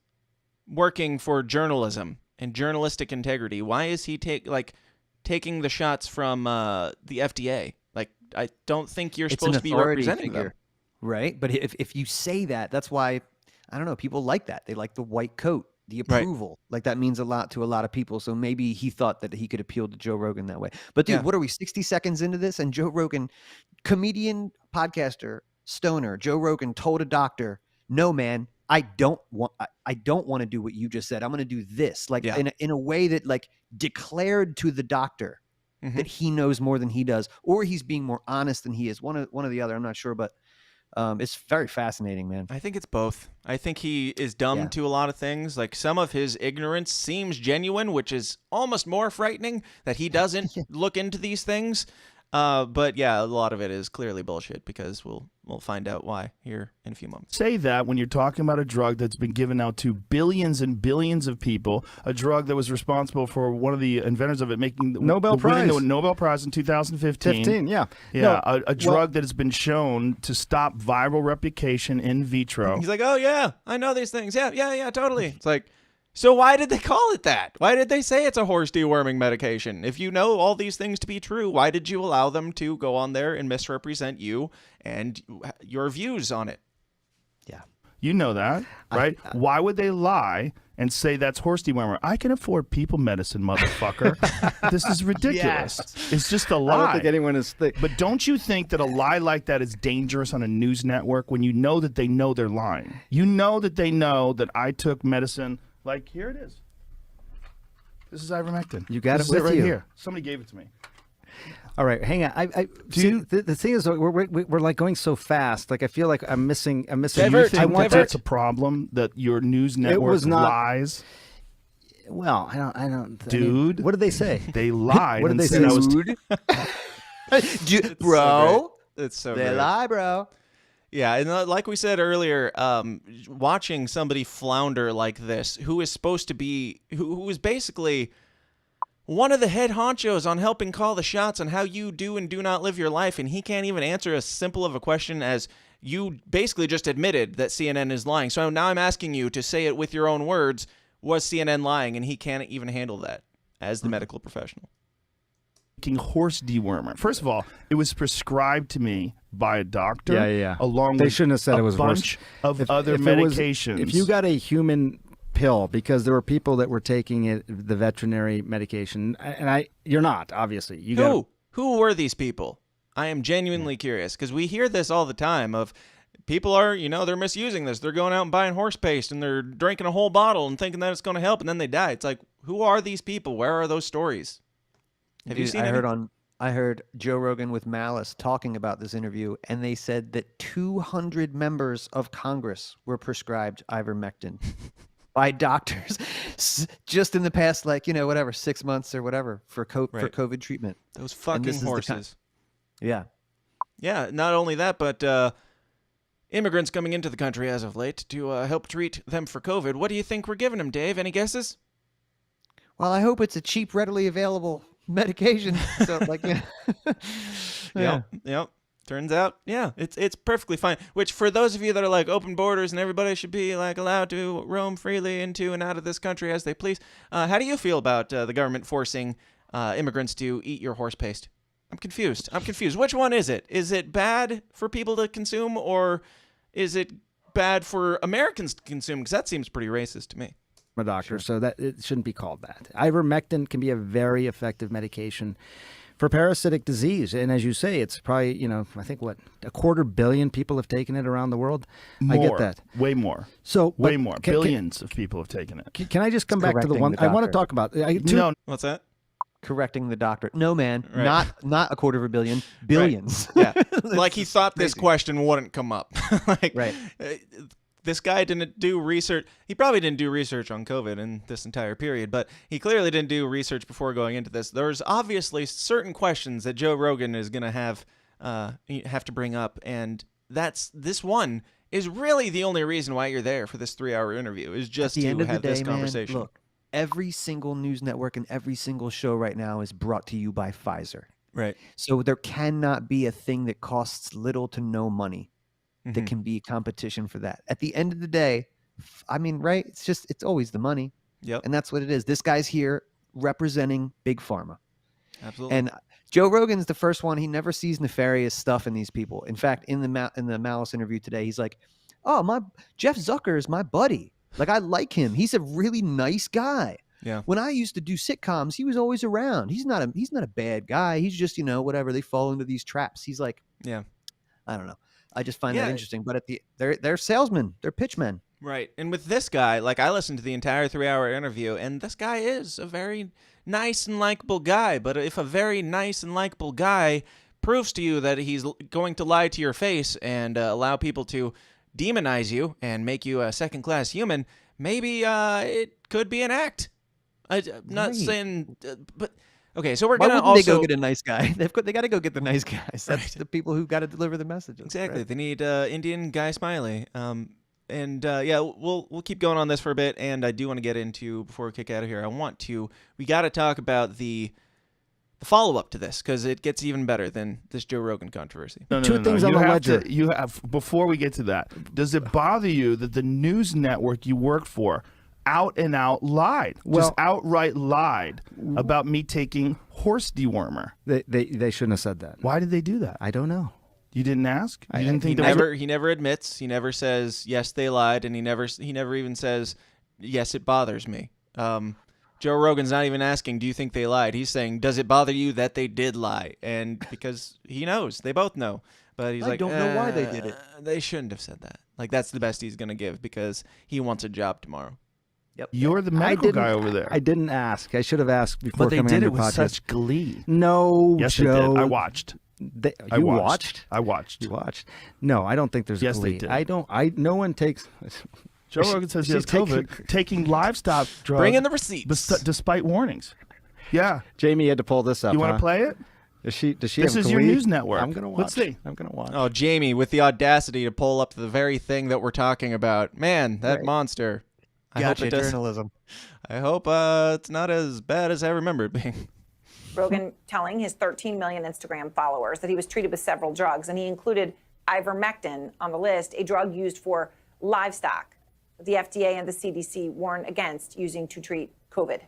K: working for journalism and journalistic integrity, why is he taking the shots from the FDA? Like, I don't think you're supposed to be representing them.
N: Right? But if you say that, that's why, I don't know, people like that. They like the white coat, the approval. Right. Like, that means a lot to a lot of people. So maybe he thought that he could appeal to Joe Rogan that way. But dude, what are we, 60 seconds into this? And Joe Rogan, comedian, podcaster, stoner, Joe Rogan told a doctor, no, man, I don't want to do what you just said. I'm going to do this, like in a way that like declared to the doctor that he knows more than he does, or he's being more honest than he is. One or the other. I'm not sure, but it's very fascinating, man.
K: I think it's both. I think he is dumb to a lot of things. Like, some of his ignorance seems genuine, which is almost more frightening that he doesn't look into these things. But yeah, a lot of it is clearly bullshit, because we'll find out why here in a few moments.
G: Say that when you're talking about a drug that's been given out to billions and billions of people, a drug that was responsible for one of the inventors of it winning the Nobel Prize in 2015.
B: Yeah.
G: Yeah, a drug that has been shown to stop viral replication in vitro.
K: He's like, oh yeah, I know these things. Yeah, totally. It's like, so why did they call it that? Why did they say it's a horse deworming medication? If you know all these things to be true, why did you allow them to go on there and misrepresent you and your views on it?
N: Yeah.
G: You know that, right? Why would they lie and say that's horse dewormer? I can afford people medicine, motherfucker. This is ridiculous.
B: Yes.
G: It's just a lie.
B: I don't think anyone is
G: But don't you think that a lie like that is dangerous on a news network when you know that they know they're lying? You know that they know that I took medicine. Like, here it is. This is ivermectin.
B: You got
G: this
B: it
G: is
B: with
G: right
B: you.
G: Here. Somebody gave it to me.
B: All right, hang on. The thing is, we're like going so fast. Like, I feel like I'm missing.
G: Do you think that's a problem, that your news network lies?
B: Well, I don't.
G: Dude,
B: I mean, what did they say?
G: They lied.
B: What did they say?
N: Bro,
K: it's so
N: they
K: great.
N: lie, bro.
K: Yeah, and like we said earlier, watching somebody flounder like this, who is supposed to be, who is basically one of the head honchos on helping call the shots on how you do and do not live your life, and he can't even answer as simple of a question as you basically just admitted that CNN is lying. So now I'm asking you to say it with your own words. Was CNN lying? And he can't even handle that as the medical professional.
G: Horse dewormer. First of all, it was prescribed to me by a doctor.
B: Yeah.
G: Along
B: they
G: with
B: shouldn't have said
G: a
B: it was
G: bunch
B: horse.
G: of other
B: if
G: medications.
B: If you got a human pill, because there were people that were taking it, the veterinary medication, and you're not, obviously.
K: Who were these people? I am genuinely curious, because we hear this all the time of people are, they're misusing this. They're going out and buying horse paste and they're drinking a whole bottle and thinking that it's going to help, and then they die. It's like, who are these people? Where are those stories? Have you seen any?
N: I heard Joe Rogan with Malice talking about this interview, and they said that 200 members of Congress were prescribed ivermectin by doctors just in the past, 6 months or whatever for COVID treatment.
K: Those fucking horses.
N: Yeah.
K: Yeah, not only that, but immigrants coming into the country as of late to help treat them for COVID. What do you think we're giving them, Dave? Any guesses?
N: Well, I hope it's a cheap, readily available medication. So,
K: Yep. Turns out, it's perfectly fine. Which, for those of you that are like open borders and everybody should be like allowed to roam freely into and out of this country as they please, how do you feel about the government forcing immigrants to eat your horse paste? I'm confused. Which one is it? Is it bad for people to consume, or is it bad for Americans to consume? Because that seems pretty racist to me.
B: A doctor, so that it shouldn't be called that. Ivermectin can be a very effective medication for parasitic disease. And as you say, it's probably, I think what, 250 million people have taken it around the world.
G: More,
B: I get that.
G: Way more.
B: So
G: way more. Billions of people have taken it.
B: Can I just come back to the one I want to talk about?
G: No.
T: What's that?
N: Correcting the doctor. No, man,
K: Right.
N: not 250 million, billions.
K: Right. Yeah, like he thought this question wouldn't come up.
N: Right.
K: This guy didn't do research. He probably didn't do research on COVID in this entire period, but he clearly didn't do research before going into this. There's obviously certain questions that Joe Rogan is going to have to bring up, and this one is really the only reason why you're there for this 3-hour interview, is just
N: At the
K: to
N: end of
K: have
N: the day,
K: this conversation.
N: Man, look, every single news network and every single show right now is brought to you by Pfizer.
K: Right.
N: So there cannot be a thing that costs little to no money that
K: Mhm.
N: can be competition for that. At the end of the day, I mean, right? It's always the money.
K: Yep.
N: And that's what it is. This guy's here representing Big Pharma.
K: Absolutely.
N: And Joe Rogan's the first one. He never sees nefarious stuff in these people. In fact, in the Malice interview today, he's like, "Oh, Jeff Zucker is my buddy. Like, I like him. He's a really nice guy.
K: Yeah.
N: When I used to do sitcoms, he was always around. He's not a bad guy. He's just, whatever. They fall into these traps." He's like,
K: yeah,
N: I don't know. I just find
K: Yeah.
N: that interesting. But they're salesmen. They're pitchmen.
K: Right. And with this guy, like, I listened to the entire 3-hour interview, and this guy is a very nice and likable guy. But if a very nice and likable guy proves to you that he's going to lie to your face and allow people to demonize you and make you a second-class human, maybe it could be an act. I'm not
N: Right.
K: saying, but okay. So we're
N: Why
K: gonna
N: wouldn't
K: also
N: they go get a nice guy? They got to go get the nice guys. That's the people who got to deliver the messages.
K: exactly.
N: right?
K: They need Indian Guy Smiley. Yeah, we'll keep going on this for a bit, and I do want to get into, before we kick out of here, we got to talk about the follow-up to this, because it gets even better than this Joe Rogan controversy.
G: No.
B: Two things on
G: You
B: the
G: have
B: ledger.
G: You have, before we get to that, does it bother you that the news network you work for out and out lied, just outright lied about me taking horse dewormer?
B: They shouldn't have said that.
G: Why did they do that?
B: I don't know.
G: You didn't ask? You didn't think
K: He never admits. He never says yes, they lied, and he never even says yes, it bothers me. Joe Rogan's not even asking, do you think they lied? He's saying, does it bother you that they did lie? And because he knows, they both know. But he's
N: I don't know why they did it.
K: They shouldn't have said that. Like, that's the best he's going to give, because he wants a job tomorrow.
N: Yep.
G: You're the medical guy over there.
B: I didn't ask. I should have asked before
G: But they
B: coming
G: did
B: on
G: it
B: your
G: with
B: podcast.
G: such glee.
B: No,
G: Yes,
B: Joe.
G: they did. I watched.
B: You watched?
G: I watched.
B: You watched? No, I don't think there's
G: Yes,
B: glee.
G: they did.
B: I don't. No one takes.
G: Joe Rogan says he has COVID, taking livestock drugs.
K: Bring in the receipts.
G: Despite warnings. Yeah.
B: Jamie had to pull this up.
G: You want to play it?
B: Does she
G: This
B: have
G: is your
B: glee?
G: news network.
B: I'm gonna watch.
G: Let's see.
B: I'm gonna watch.
K: Oh, Jamie, with the audacity to pull up the very thing that we're talking about. Man, that
N: Right.
K: monster. I
N: Gotcha,
K: hope it does.
N: journalism.
K: I hope it's not as bad as I remember it being.
A: Rogan telling his 13 million Instagram followers that he was treated with several drugs, and he included ivermectin on the list, a drug used for livestock that the FDA and the CDC warn against using to treat COVID.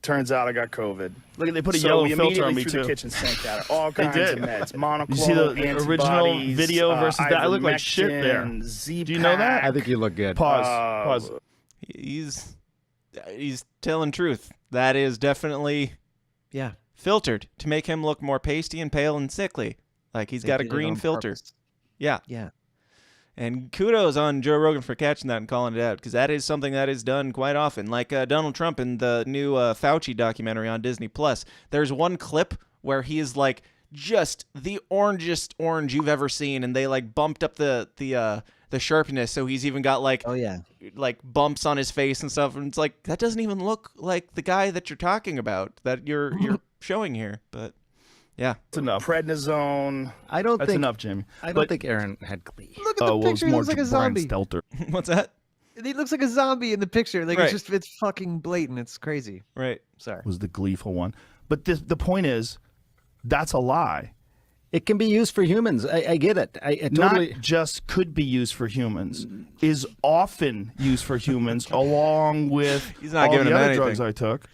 I: Turns out I got COVID.
G: Look, they put a
I: So
G: yellow
I: we
G: filter on
I: immediately
G: me
I: threw
G: too.
I: the kitchen sink at it. All
G: They
I: kinds
G: did.
I: of meds. Monoclonal
G: You see the original
I: antibodies,
G: video versus that? I look like shit there.
I: ivermectin, Z-Pak.
G: Do you know that?
B: I think you look good.
G: Pause.
K: He's telling truth. That is definitely filtered to make him look more pasty and pale and sickly. Like he's
N: They
K: got a
N: did it
K: green
N: on
K: filter.
N: purpose.
K: Yeah.
N: Yeah.
K: And kudos on Joe Rogan for catching that and calling it out, because that is something that is done quite often. Like Donald Trump in the new Fauci documentary on Disney Plus. There's one clip where he is like just the orangest orange you've ever seen, and they like bumped up the sharpness, so he's even got like like bumps on his face and stuff. And it's like, that doesn't even look like the guy that you're talking about, that you're showing here. But yeah,
G: it's enough.
I: Prednisone.
B: I don't
G: That's
B: think
G: enough, Jamie.
B: I don't think Aaron had glee.
N: Look at the picture. He looks like a zombie.
K: What's that?
N: He looks like a zombie in the picture. Like
G: Right.
N: it's fucking blatant. It's crazy.
K: Right.
N: Sorry.
G: Was the gleeful one. But the point is, that's a lie.
B: It can be used for humans. I get it. I totally.
G: Not just could be used for humans, is often used for humans, along with
K: He's not
G: all
K: giving
G: the
K: him
G: other
K: anything.
G: drugs I took.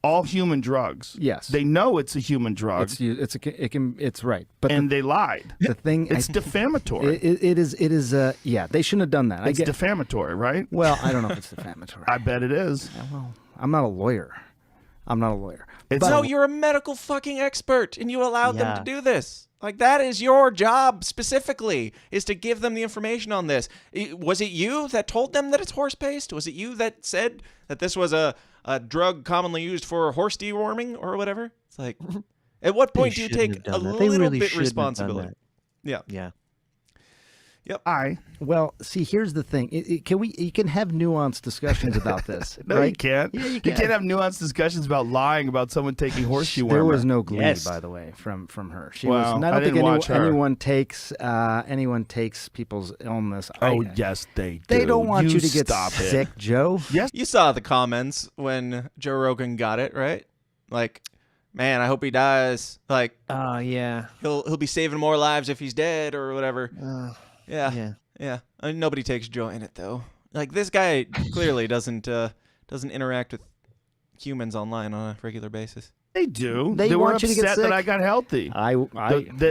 G: All human drugs.
B: Yes.
G: They know it's a human drug.
B: It's right. But
G: and they lied.
B: The thing
G: it's defamatory.
B: It is. Yeah, they shouldn't have done that.
G: It's defamatory, right?
B: Well, I don't know if it's defamatory.
G: I bet it is.
B: Well, I'm not a lawyer. I'm not a lawyer.
K: No, you're a medical fucking expert, and you allowed them
B: Yeah.
K: to do this. Like, that is your job specifically, is to give them the information on this. Was it you that told them that it's horse paste? Was it you that said that this was a drug commonly used for horse deworming or whatever? It's like, at what point do you take a little bit responsibility? Yeah.
N: Yeah.
K: Yep.
B: Well, see, here's the thing. You can have nuanced discussions about this.
G: No,
B: right?
G: you can't.
B: Yeah,
G: you can't have nuanced discussions about lying about someone taking horse dewormer.
B: There was no glee, by the way, from her. She
G: Well,
B: was.
G: I
B: I don't think
G: didn't watch her.
B: anyone takes people's illness.
G: Oh, yes, they do.
B: They don't want you to get
G: stop it.
B: sick, Joe.
G: Yes.
K: You saw the comments when Joe Rogan got it, right? Like, man, I hope he dies. Like,
N: yeah.
K: He'll be saving more lives if he's dead or whatever. Yeah. I mean, nobody takes joy in it though. Like, this guy clearly doesn't interact with humans online on a regular basis.
G: They do.
B: They
G: were
B: want you to get
G: upset that
B: sick.
G: I got healthy.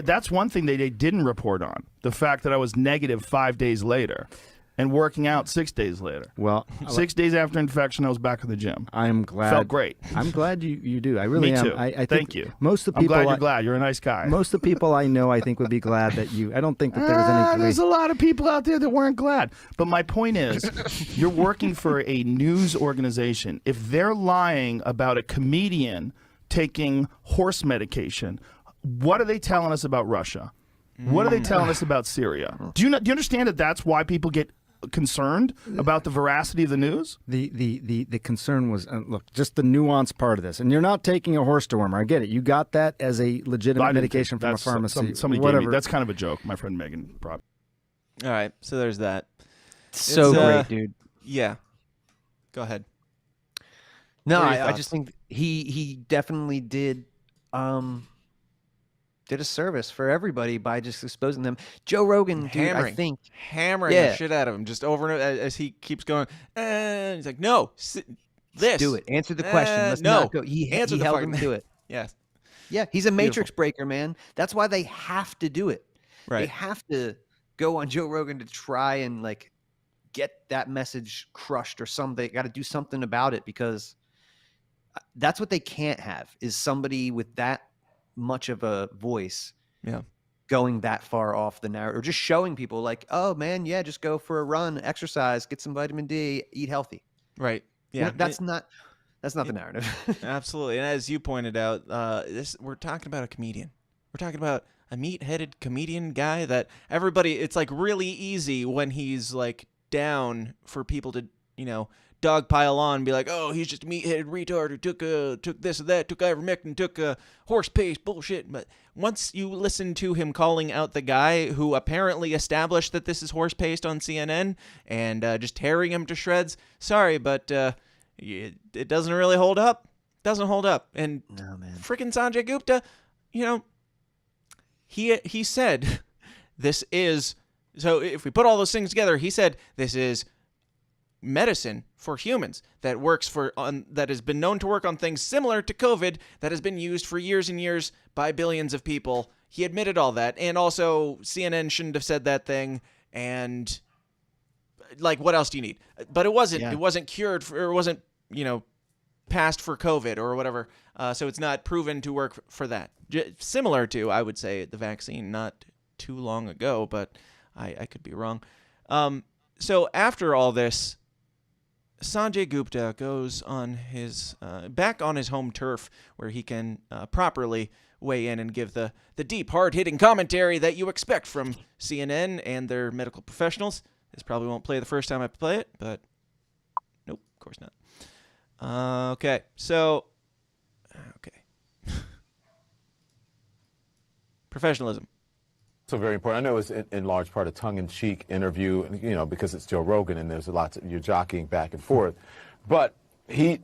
G: That's one thing they didn't report on. The fact that I was negative 5 days later and working out 6 days later.
B: Well,
G: 6 days after infection, I was back in the gym.
B: I'm glad.
G: Felt great.
B: I'm glad you do. I really
G: Me
B: am.
G: too.
B: I think
G: Thank you.
B: Most of the
G: I'm
B: people.
G: glad you're glad. You're a nice guy.
B: Most of the people I know, I think, would be glad that you. I don't think that there was any. glee.
G: There's a lot of people out there that weren't glad. But my point is, you're working for a news organization. If they're lying about a comedian taking horse medication, what are they telling us about Russia? What are they telling us about Syria? Do you understand that that's why people get concerned about the veracity of the news?
B: The concern was look, just the nuanced part of this, and you're not taking a horse dewormer. I get it. You got that as a legitimate medication from a pharmacy.
G: Somebody
B: whatever.
G: gave me. That's kind of a joke. My friend Megan brought.
K: All right, so there's that.
N: So great, dude.
K: Yeah. Go ahead.
N: No,
K: What are your
N: I
K: thoughts?
N: just think he definitely did a service for everybody by just exposing them. Joe Rogan, dude, I think
K: hammering the shit out of him just over and over as he keeps going. He's like, no, this.
N: do it. Answer the question. Let's
K: no.
N: not go. He
K: Answer the
N: held
K: fucking
N: him to it.
K: Yes.
N: Yeah, he's a matrix
K: Beautiful.
N: breaker, man. That's why they have to do it.
K: Right.
N: They have to go on Joe Rogan to try and like get that message crushed or something. They got to do something about it because that's what they can't have is somebody with that much of a voice going that far off the narrative or just showing people like, oh man, yeah, just go for a run, exercise, get some vitamin D, eat healthy.
K: Right.
N: You know,
K: Yeah.
N: that's not the narrative.
K: Absolutely. And as you pointed out, we're talking about a comedian. We're talking about a meat-headed comedian guy that everybody, it's like really easy when he's like down for people to, dogpile on and be like, oh, he's just a meat-headed retard who took this or that, took ivermectin, took horse paste, bullshit. But once you listen to him calling out the guy who apparently established that this is horse paste on CNN and just tearing him to shreds, sorry, but it doesn't really hold up. Doesn't hold up. And freaking Sanjay Gupta, he said this is, so if we put all those things together, he said this is medicine for humans that works that has been known to work on things similar to COVID that has been used for years and years by billions of people. He admitted all that. And also CNN shouldn't have said that thing. And like, what else do you need? But it wasn't cured or it wasn't, passed for COVID or whatever. So it's not proven to work for that. Similar to, I would say, the vaccine not too long ago, but I could be wrong. So after all this, Sanjay Gupta goes on his back on his home turf where he can properly weigh in and give the deep, hard-hitting commentary that you expect from CNN and their medical professionals. This probably won't play the first time I play it, but nope, of course not. Okay. Professionalism.
J: So very important. I know it's in large part a tongue-in-cheek interview, because it's Joe Rogan and there's a lot you're jockeying back and forth. But he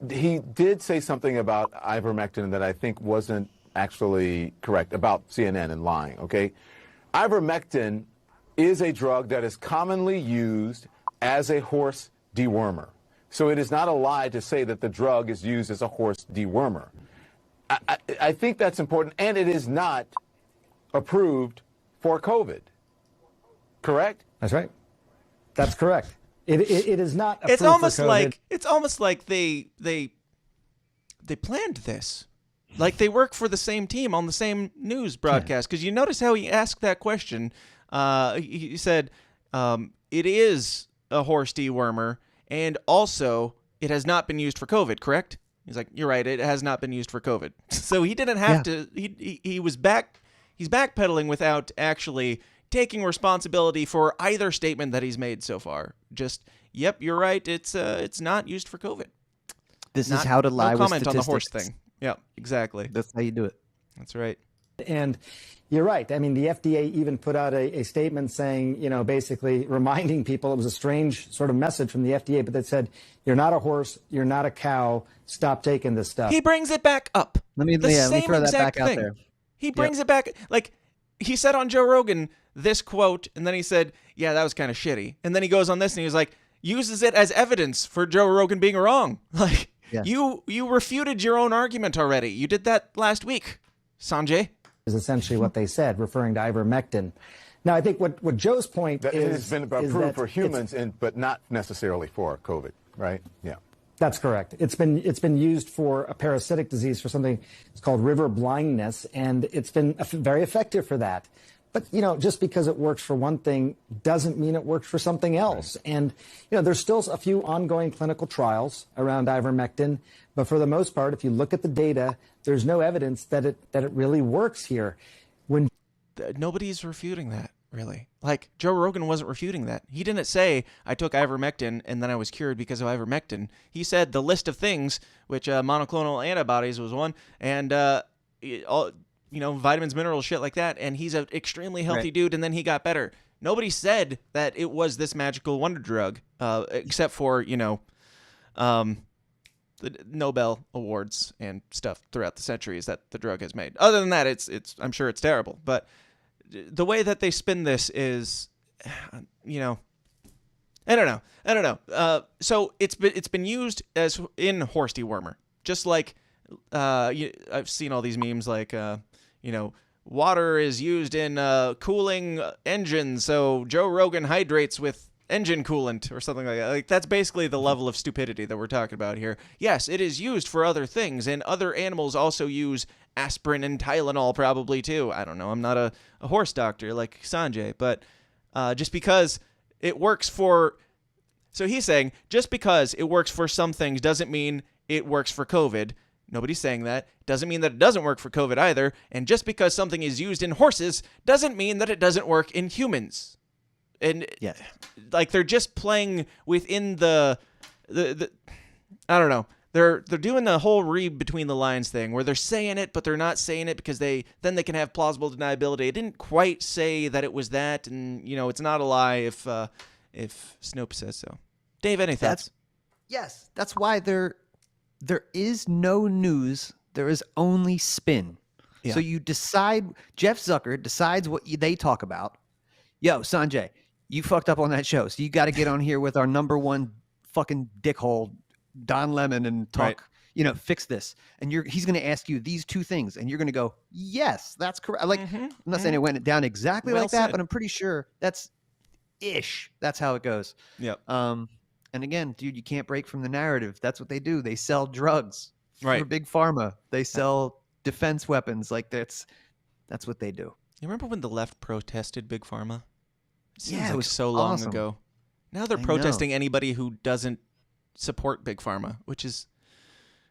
J: did say something about ivermectin that I think wasn't actually correct about CNN and lying, okay? Ivermectin is a drug that is commonly used as a horse dewormer. So it is not a lie to say that the drug is used as a horse dewormer. I think that's important, and it is not approved for COVID. Correct?
B: That's right. That's correct. It is not.
K: It's almost like they they planned this. Like they work for the same team on the same news broadcast. Because you notice how he asked that question. He said, it is a horse dewormer, and also it has not been used for COVID, correct? He's like, you're right, it has not been used for COVID. So he didn't have to, he was he's backpedaling without actually taking responsibility for either statement that he's made so far. Just, yep, you're right, it's not used for COVID.
N: This is how to lie
K: no
N: with
K: comment on the horse
N: statistics.
K: thing. Yeah, exactly.
N: That's how you do it.
K: That's right.
B: And you're right. I mean, the FDA even put out a statement saying, basically reminding people, it was a strange sort of message from the FDA, but that said, you're not a horse, you're not a cow, stop taking this stuff.
K: He brings it back up.
N: Let me throw that back out there.
K: He brings it back. Like, he said on Joe Rogan this quote, and then he said, yeah, that was kind of shitty. And then he goes on this, and he was like, uses it as evidence for Joe Rogan being wrong. Like, you refuted your own argument already. You did that last week, Sanjay.
B: Is essentially what they said, referring to ivermectin. Now, I think what Joe's point
J: that
B: is...
J: It has been approved for humans, but not necessarily for COVID, right? Yeah.
B: That's correct. It's been used for a parasitic disease, for something it's called river blindness, and it's been very effective for that. But, just because it works for one thing doesn't mean it works for something else. Right. And, there's still a few ongoing clinical trials around ivermectin, but for the most part, if you look at the data, there's no evidence that it really works here.
K: Nobody's refuting that, really. Like, Joe Rogan wasn't refuting that. He didn't say, I took ivermectin and then I was cured because of ivermectin. He said the list of things, which monoclonal antibodies was one, and vitamins, minerals, shit like that, and he's an extremely healthy dude, and then he got better. Nobody said that it was this magical wonder drug, except for, the Nobel Awards and stuff throughout the centuries that the drug has made. Other than that, it's I'm sure it's terrible. But the way that they spin this is, I don't know. So it's been used as in horse dewormer, just like I've seen all these memes like water is used in cooling engines, so Joe Rogan hydrates with engine coolant or something like that. Like, that's basically the level of stupidity that we're talking about here. Yes, it is used for other things, and other animals also use aspirin and Tylenol probably too. I don't know. I'm not a horse doctor like Sanjay, but just because it works for... So he's saying just because it works for some things doesn't mean it works for COVID. Nobody's saying that. Doesn't mean that it doesn't work for COVID either. And just because something is used in horses doesn't mean that it doesn't work in humans. And like, they're just playing within the I don't know. They're doing the whole read between the lines thing where they're saying it, but they're not saying it because then they can have plausible deniability. It didn't quite say that it was that, and it's not a lie if Snoop says so. Dave, any thoughts?
N: Yes, that's why there is no news. There is only spin. Yeah. So you decide. Jeff Zucker decides what they talk about. Yo, Sanjay, you fucked up on that show, so you got to get on here with our number one fucking dickhole, Don Lemon, and talk. Right. Fix this. And he's going to ask you these two things, and you're going to go, yes, that's correct. Like, I'm not saying it went down exactly like that, but I'm pretty sure that's how it goes.
K: Yep.
N: And again, dude, you can't break from the narrative. That's what they do. They sell drugs for big pharma. They sell defense weapons. Like, that's what they do.
K: You remember when the left protested big pharma?
N: It was
K: so long ago. Now they're protesting anybody who doesn't support big pharma, which is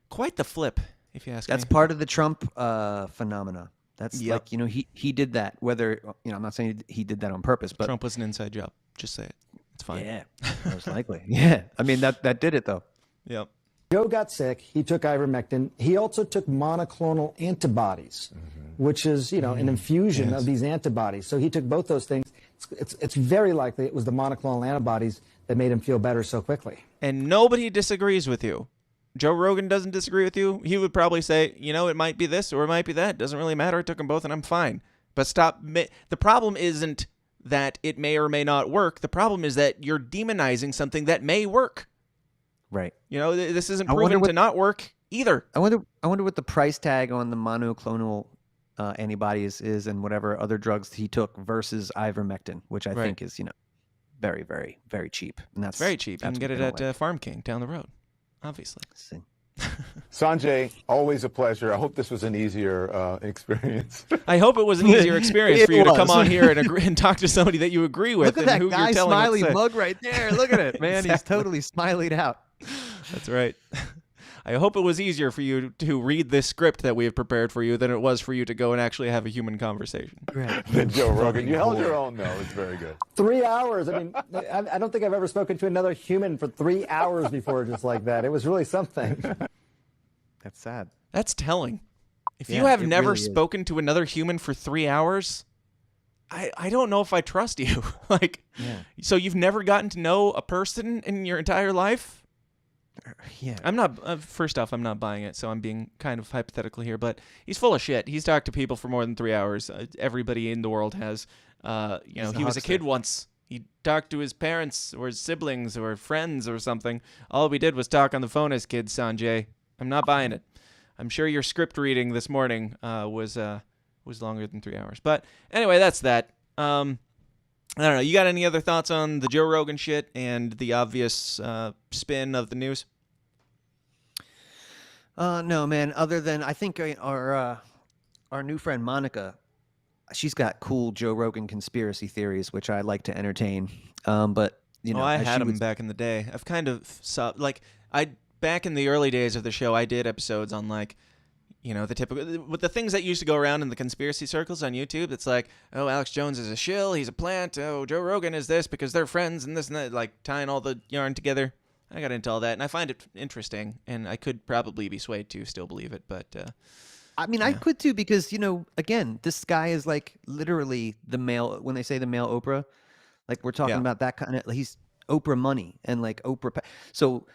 K: quite the flip, if you ask me.
N: That's part of the Trump phenomena. That's like, he did that. Whether, I'm not saying he did that on purpose, but
K: Trump was an inside job. Just say it. It's fine.
N: Yeah, most likely. Yeah. I mean, that did it, though.
K: Yep.
B: Joe got sick. He took ivermectin. He also took monoclonal antibodies, which is, an infusion of these antibodies. So he took both those things. It's very likely it was the monoclonal antibodies that made him feel better so quickly.
K: And nobody disagrees with you. Joe Rogan doesn't disagree with you. He would probably say, it might be this or it might be that. It doesn't really matter. I took them both and I'm fine. But stop. The problem isn't that it may or may not work. The problem is that you're demonizing something that may work.
N: Right.
K: This isn't proven to not work either.
N: I wonder what the price tag on the monoclonal antibodies is and whatever other drugs he took versus ivermectin, which I think is, very, very, very cheap. And that's
K: very cheap. You can get it at Farm King down the road, obviously.
J: Sanjay, always a pleasure. I hope this was an easier experience.
K: I hope it was an easier experience
N: It
K: for you to come
N: was.
K: on here and agree and talk to somebody that you agree with.
N: Look at
K: and
N: that
K: who
N: guy
K: you're telling what to
N: smiley
K: say.
N: mug right there. Look at it, man. He's
K: Exactly.
N: totally smileyed out.
K: That's right. I hope it was easier for you to read this script that we have prepared for you than it was for you to go and actually have a human conversation.
N: Right.
J: Joe Rogan, you held your own, though. It's very good.
B: 3 hours. I mean, I don't think I've ever spoken to another human for 3 hours before just like that. It was really something.
N: That's sad.
K: That's telling. If
N: Yeah,
K: you have
N: it
K: never
N: really is.
K: spoken to another human for 3 hours, I don't know if I trust you. So you've never gotten to know a person in your entire life?
N: Yeah.
K: I'm not, first off, I'm not buying it, so I'm being kind of hypothetical here, but he's full of shit. He's talked to people for more than 3 hours. Everybody in the world has. He was a kid once. He talked to his parents or his siblings or friends or something. All we did was talk on the phone as kids, Sanjay. I'm not buying it. I'm sure your script reading this morning was longer than 3 hours. But anyway, that's that. I don't know. You got any other thoughts on the Joe Rogan shit and the obvious spin of the news?
N: No, man. Other than I think our new friend Monica, she's got cool Joe Rogan conspiracy theories, which I like to entertain. But you know,
K: I
N: as
K: had
N: she
K: them
N: would-
K: back in the day. I've kind of back in the early days of the show, I did episodes on the typical with the things that used to go around in the conspiracy circles on YouTube. It's like, oh, Alex Jones is a shill, he's a plant. Oh, Joe Rogan is this because they're friends and this and that, like tying all the yarn together. I got into all that, and I find it interesting, and I could probably be swayed to still believe it, but
N: I mean, I could too, because again, this guy is like literally the male. When they say the male Oprah, like we're talking about that kind of. He's Oprah money and like Oprah. So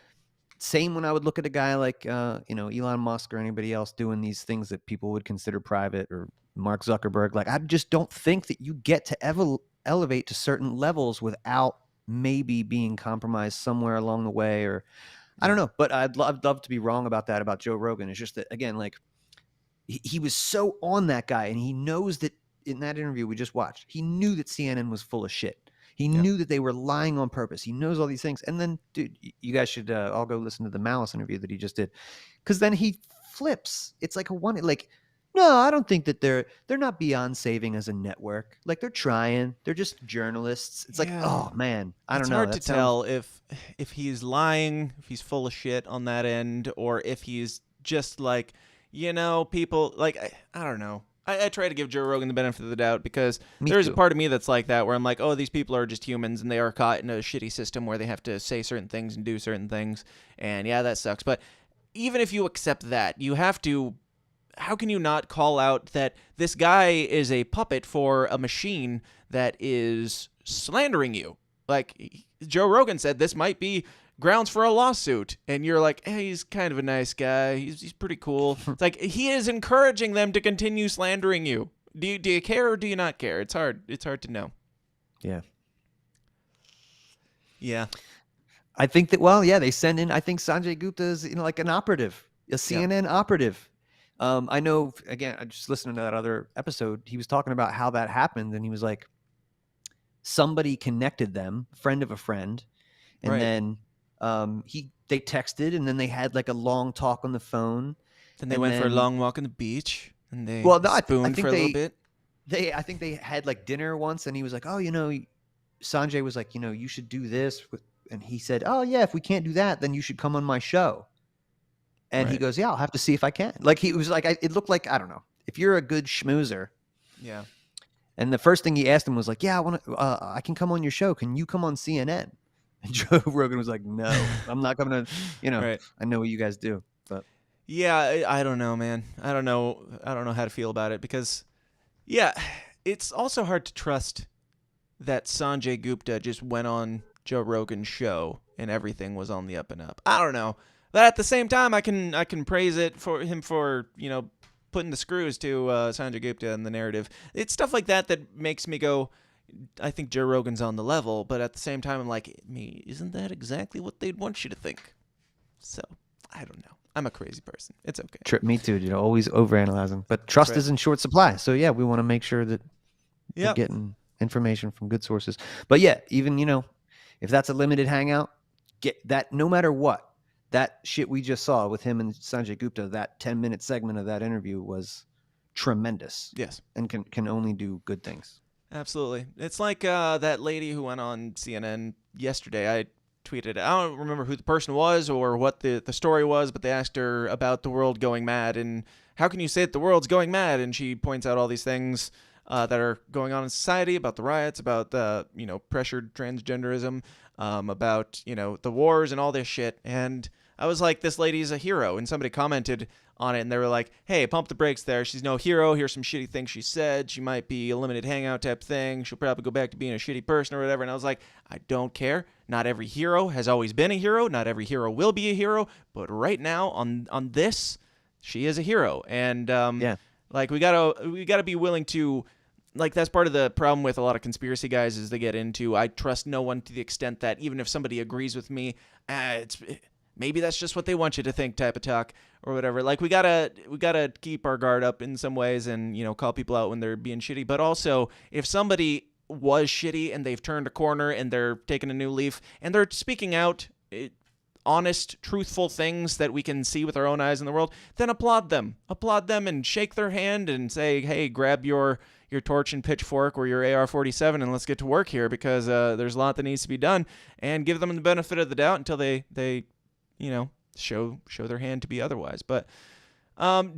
N: same when I would look at a guy like Elon Musk or anybody else doing these things that people would consider private, or Mark Zuckerberg. Like I just don't think that you get to elevate to certain levels without maybe being compromised somewhere along the way, or I don't know. But I'd love to be wrong about that about Joe Rogan. It's just that, again, like he was so on that guy, and he knows that in that interview we just watched, he knew that CNN was full of shit. He knew that they were lying on purpose. He knows all these things. And then, dude, you guys should all go listen to the Malice interview that he just did, because then he flips. It's like no, I don't think that they're not beyond saving as a network. Like they're trying. They're just journalists. It's like, oh man, I don't know.
K: It's hard to tell if he's lying, if he's full of shit on that end, or if he's just like, people like I don't know. I try to give Joe Rogan the benefit of the doubt, because there's a part of me that's like that, where I'm like, oh, these people are just humans and they are caught in a shitty system where they have to say certain things and do certain things, and yeah, that sucks. But even if you accept that, you have to. How can you not call out that this guy is a puppet for a machine that is slandering you? Like Joe Rogan said, this might be grounds for a lawsuit, and you're like, hey, he's kind of a nice guy. He's pretty cool. It's like he is encouraging them to continue slandering you. Do you care or do you not care? It's hard. It's hard to know.
N: Yeah.
K: Yeah.
N: I think that, well, yeah, they send in, I think Sanjay Gupta is, like an operative, a CNN operative. I know, again, I just listened to that other episode. He was talking about how that happened, and he was like, somebody connected them, friend of a friend, and then they texted, and then they had like a long talk on the phone.
K: Then they went for a long walk on the beach, and they
N: I
K: spooned
N: think
K: for a little bit.
N: I think they had like dinner once, and he was like, oh, Sanjay was like, you should do this. And he said, oh yeah, if we can't do that, then you should come on my show. And he goes, yeah, I'll have to see if I can. Like he was like, it looked like, I don't know, if you're a good schmoozer.
K: Yeah.
N: And the first thing he asked him was like, yeah, I can come on your show. Can you come on CNN? And Joe Rogan was like, no, I'm not coming to, I know what you guys do. But
K: yeah, I don't know, man. I don't know how to feel about it, because it's also hard to trust that Sanjay Gupta just went on Joe Rogan's show and everything was on the up and up. I don't know. But at the same time, I can praise it for him for, putting the screws to Sanjay Gupta and the narrative. It's stuff like that makes me go, I think Joe Rogan's on the level, but at the same time, I'm like, isn't that exactly what they'd want you to think? So, I don't know. I'm a crazy person. It's okay.
N: Me too, always overanalyzing. But trust is in short supply. So yeah, we want to make sure that we're getting information from good sources. But yeah, even, if that's a limited hangout, get that no matter what. that shit we just saw with him and Sanjay Gupta, that 10-minute segment of that interview was tremendous.
K: Yes.
N: And can only do good things.
K: Absolutely. It's like that lady who went on CNN yesterday. I tweeted, I don't remember who the person was or what the story was, but they asked her about the world going mad and how can you say that the world's going mad? And she points out all these things that are going on in society, about the riots, about pressured transgenderism, about the wars and all this shit. And I was like, this lady's a hero. And somebody commented on it and they were like, hey, pump the brakes there. She's no hero. Here's some shitty things she said. She might be a limited hangout type thing. She'll probably go back to being a shitty person or whatever. And I was like, I don't care. Not every hero has always been a hero. Not every hero will be a hero. But right now on this, she is a hero. And like we gotta be willing to, like, that's part of the problem with a lot of conspiracy guys is they get into, I trust no one to the extent that even if somebody agrees with me, maybe that's just what they want you to think type of talk or whatever. Like we gotta keep our guard up in some ways and, call people out when they're being shitty. But also if somebody was shitty and they've turned a corner and they're taking a new leaf and they're speaking out honest, truthful things that we can see with our own eyes in the world, then applaud them and shake their hand and say, hey, grab your torch and pitchfork or your AR-47 and let's get to work here because there's a lot that needs to be done, and give them the benefit of the doubt until they show their hand to be otherwise. But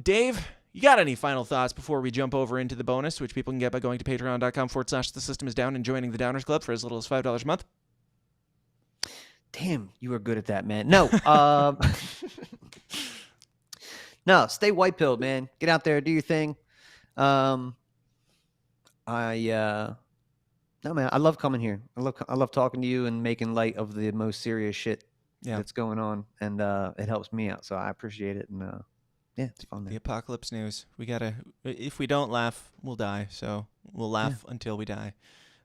K: Dave, you got any final thoughts before we jump over into the bonus, which people can get by going to patreon.com/thesystemsdown and joining the Downers Club for as little as $5 a month?
N: Damn, you were good at that, man. No, no, stay white-pilled, man. Get out there, do your thing. No, man, I love coming here. I love talking to you and making light of the most serious shit that's going on, and it helps me out. So I appreciate it, and it's fun. Man.
K: The apocalypse news. If we don't laugh, we'll die. So we'll laugh until we die.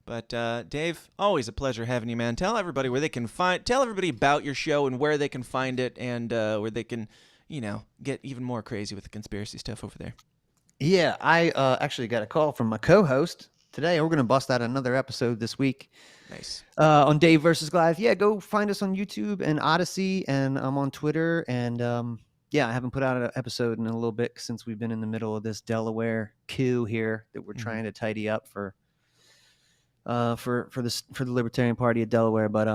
K: But Dave, always a pleasure having you, man. Tell everybody where they can tell everybody about your show and where they can find it, and where they can, get even more crazy with the conspiracy stuff over there.
N: Yeah, I actually got a call from my co-host today. We're going to bust out another episode this week.
K: Nice.
N: On Dave versus Goliath. Yeah, go find us on YouTube and Odyssey, and I'm on Twitter. And I haven't put out an episode in a little bit since we've been in the middle of this Delaware coup here that we're trying to tidy up for the Libertarian Party of Delaware. But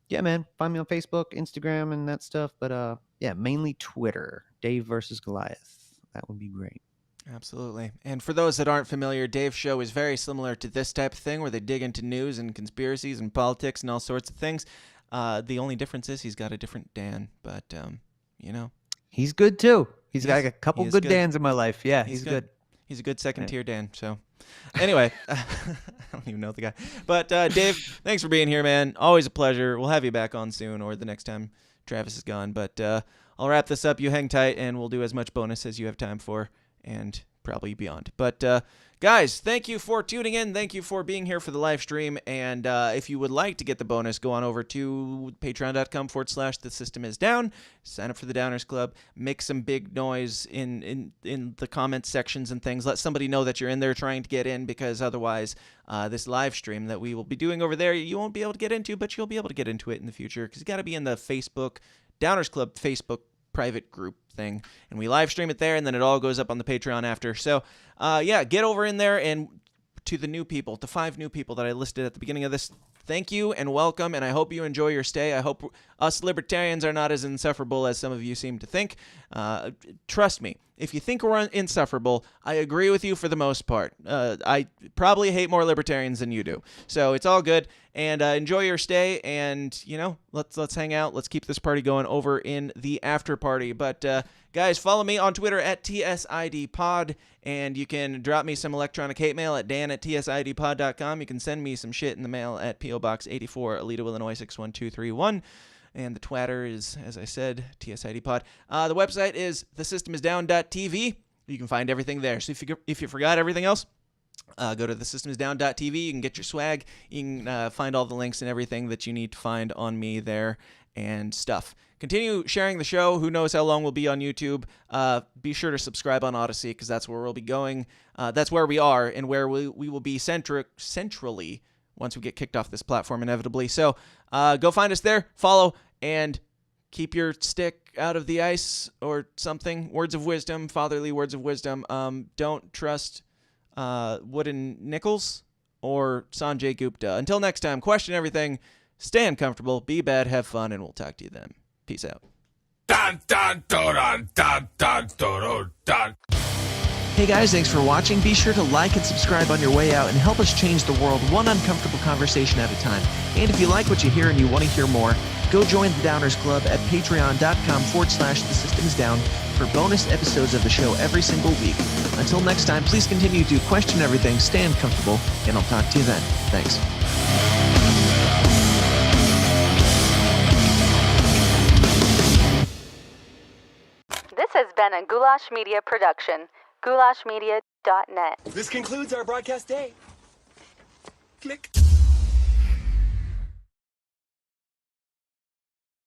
N: yeah, man, find me on Facebook, Instagram, and that stuff. But mainly Twitter. Dave versus Goliath. That would be great.
K: Absolutely. And for those that aren't familiar, Dave's show is very similar to this type of thing where they dig into news and conspiracies and politics and all sorts of things. The only difference is he's got a different Dan, but
N: he's good too. He's got a couple good Dans in my life. Yeah, he's good.
K: He's a good second tier Dan. So anyway, I don't even know the guy. But Dave, thanks for being here, man. Always a pleasure. We'll have you back on soon or the next time Travis is gone. But I'll wrap this up. You hang tight and we'll do as much bonus as you have time for and probably beyond. But guys, thank you for tuning in. Thank you for being here for the live stream. And if you would like to get the bonus, go on over to patreon.com/thesystemsdown. Sign up for the Downers Club. Make some big noise in the comment sections and things. Let somebody know that you're in there trying to get in, because otherwise this live stream that we will be doing over there, you won't be able to get into, but you'll be able to get into it in the future, because you got to be in the Facebook Downers Club Facebook private group thing, and we live stream it there, and then it all goes up on the Patreon after. So get over in there. And to the new people, the 5 new people that I listed at the beginning of this, thank you and welcome, and I hope you enjoy your stay. I hope us libertarians are not as insufferable as some of you seem to think. Trust me, if you think we're insufferable, I agree with you for the most part. I probably hate more libertarians than you do, so it's all good. And enjoy your stay, and let's hang out. Let's keep this party going over in the after party. But guys, follow me on Twitter at TSIDPod, and you can drop me some electronic hate mail at dan@tsidpod.com. You can send me some shit in the mail at P.O. Box 84, Aledo, Illinois 61231. And the Twitter is, as I said, TSIDPod. The website is thesystemsdown.tv. You can find everything there. So if you forgot everything else, go to thesystemsdown.tv. You can get your swag. You can find all the links and everything that you need to find on me there and stuff. Continue sharing the show. Who knows how long we'll be on YouTube. Be sure to subscribe on Odyssey, because that's where we'll be going. That's where we are, and where we will be centrally once we get kicked off this platform inevitably. So go find us there, follow, and keep your stick out of the ice or something. Words of wisdom, fatherly words of wisdom. Don't trust wooden nickels or Sanjay Gupta. Until next time, question everything, stay uncomfortable, be bad, have fun, and we'll talk to you then. Peace out. Hey guys, thanks for watching. Be sure to like and subscribe on your way out and help us change the world one uncomfortable conversation at a time. And if you like what you hear and you want to hear more, go join the Downers Club at patreon.com/thesystemsdown for bonus episodes of the show every single week. Until next time, please continue to question everything, stay uncomfortable, and I'll talk to you then. Thanks.
L: This has been a Goulash Media production. goulashmedia.net.
M: This concludes our broadcast day. Click.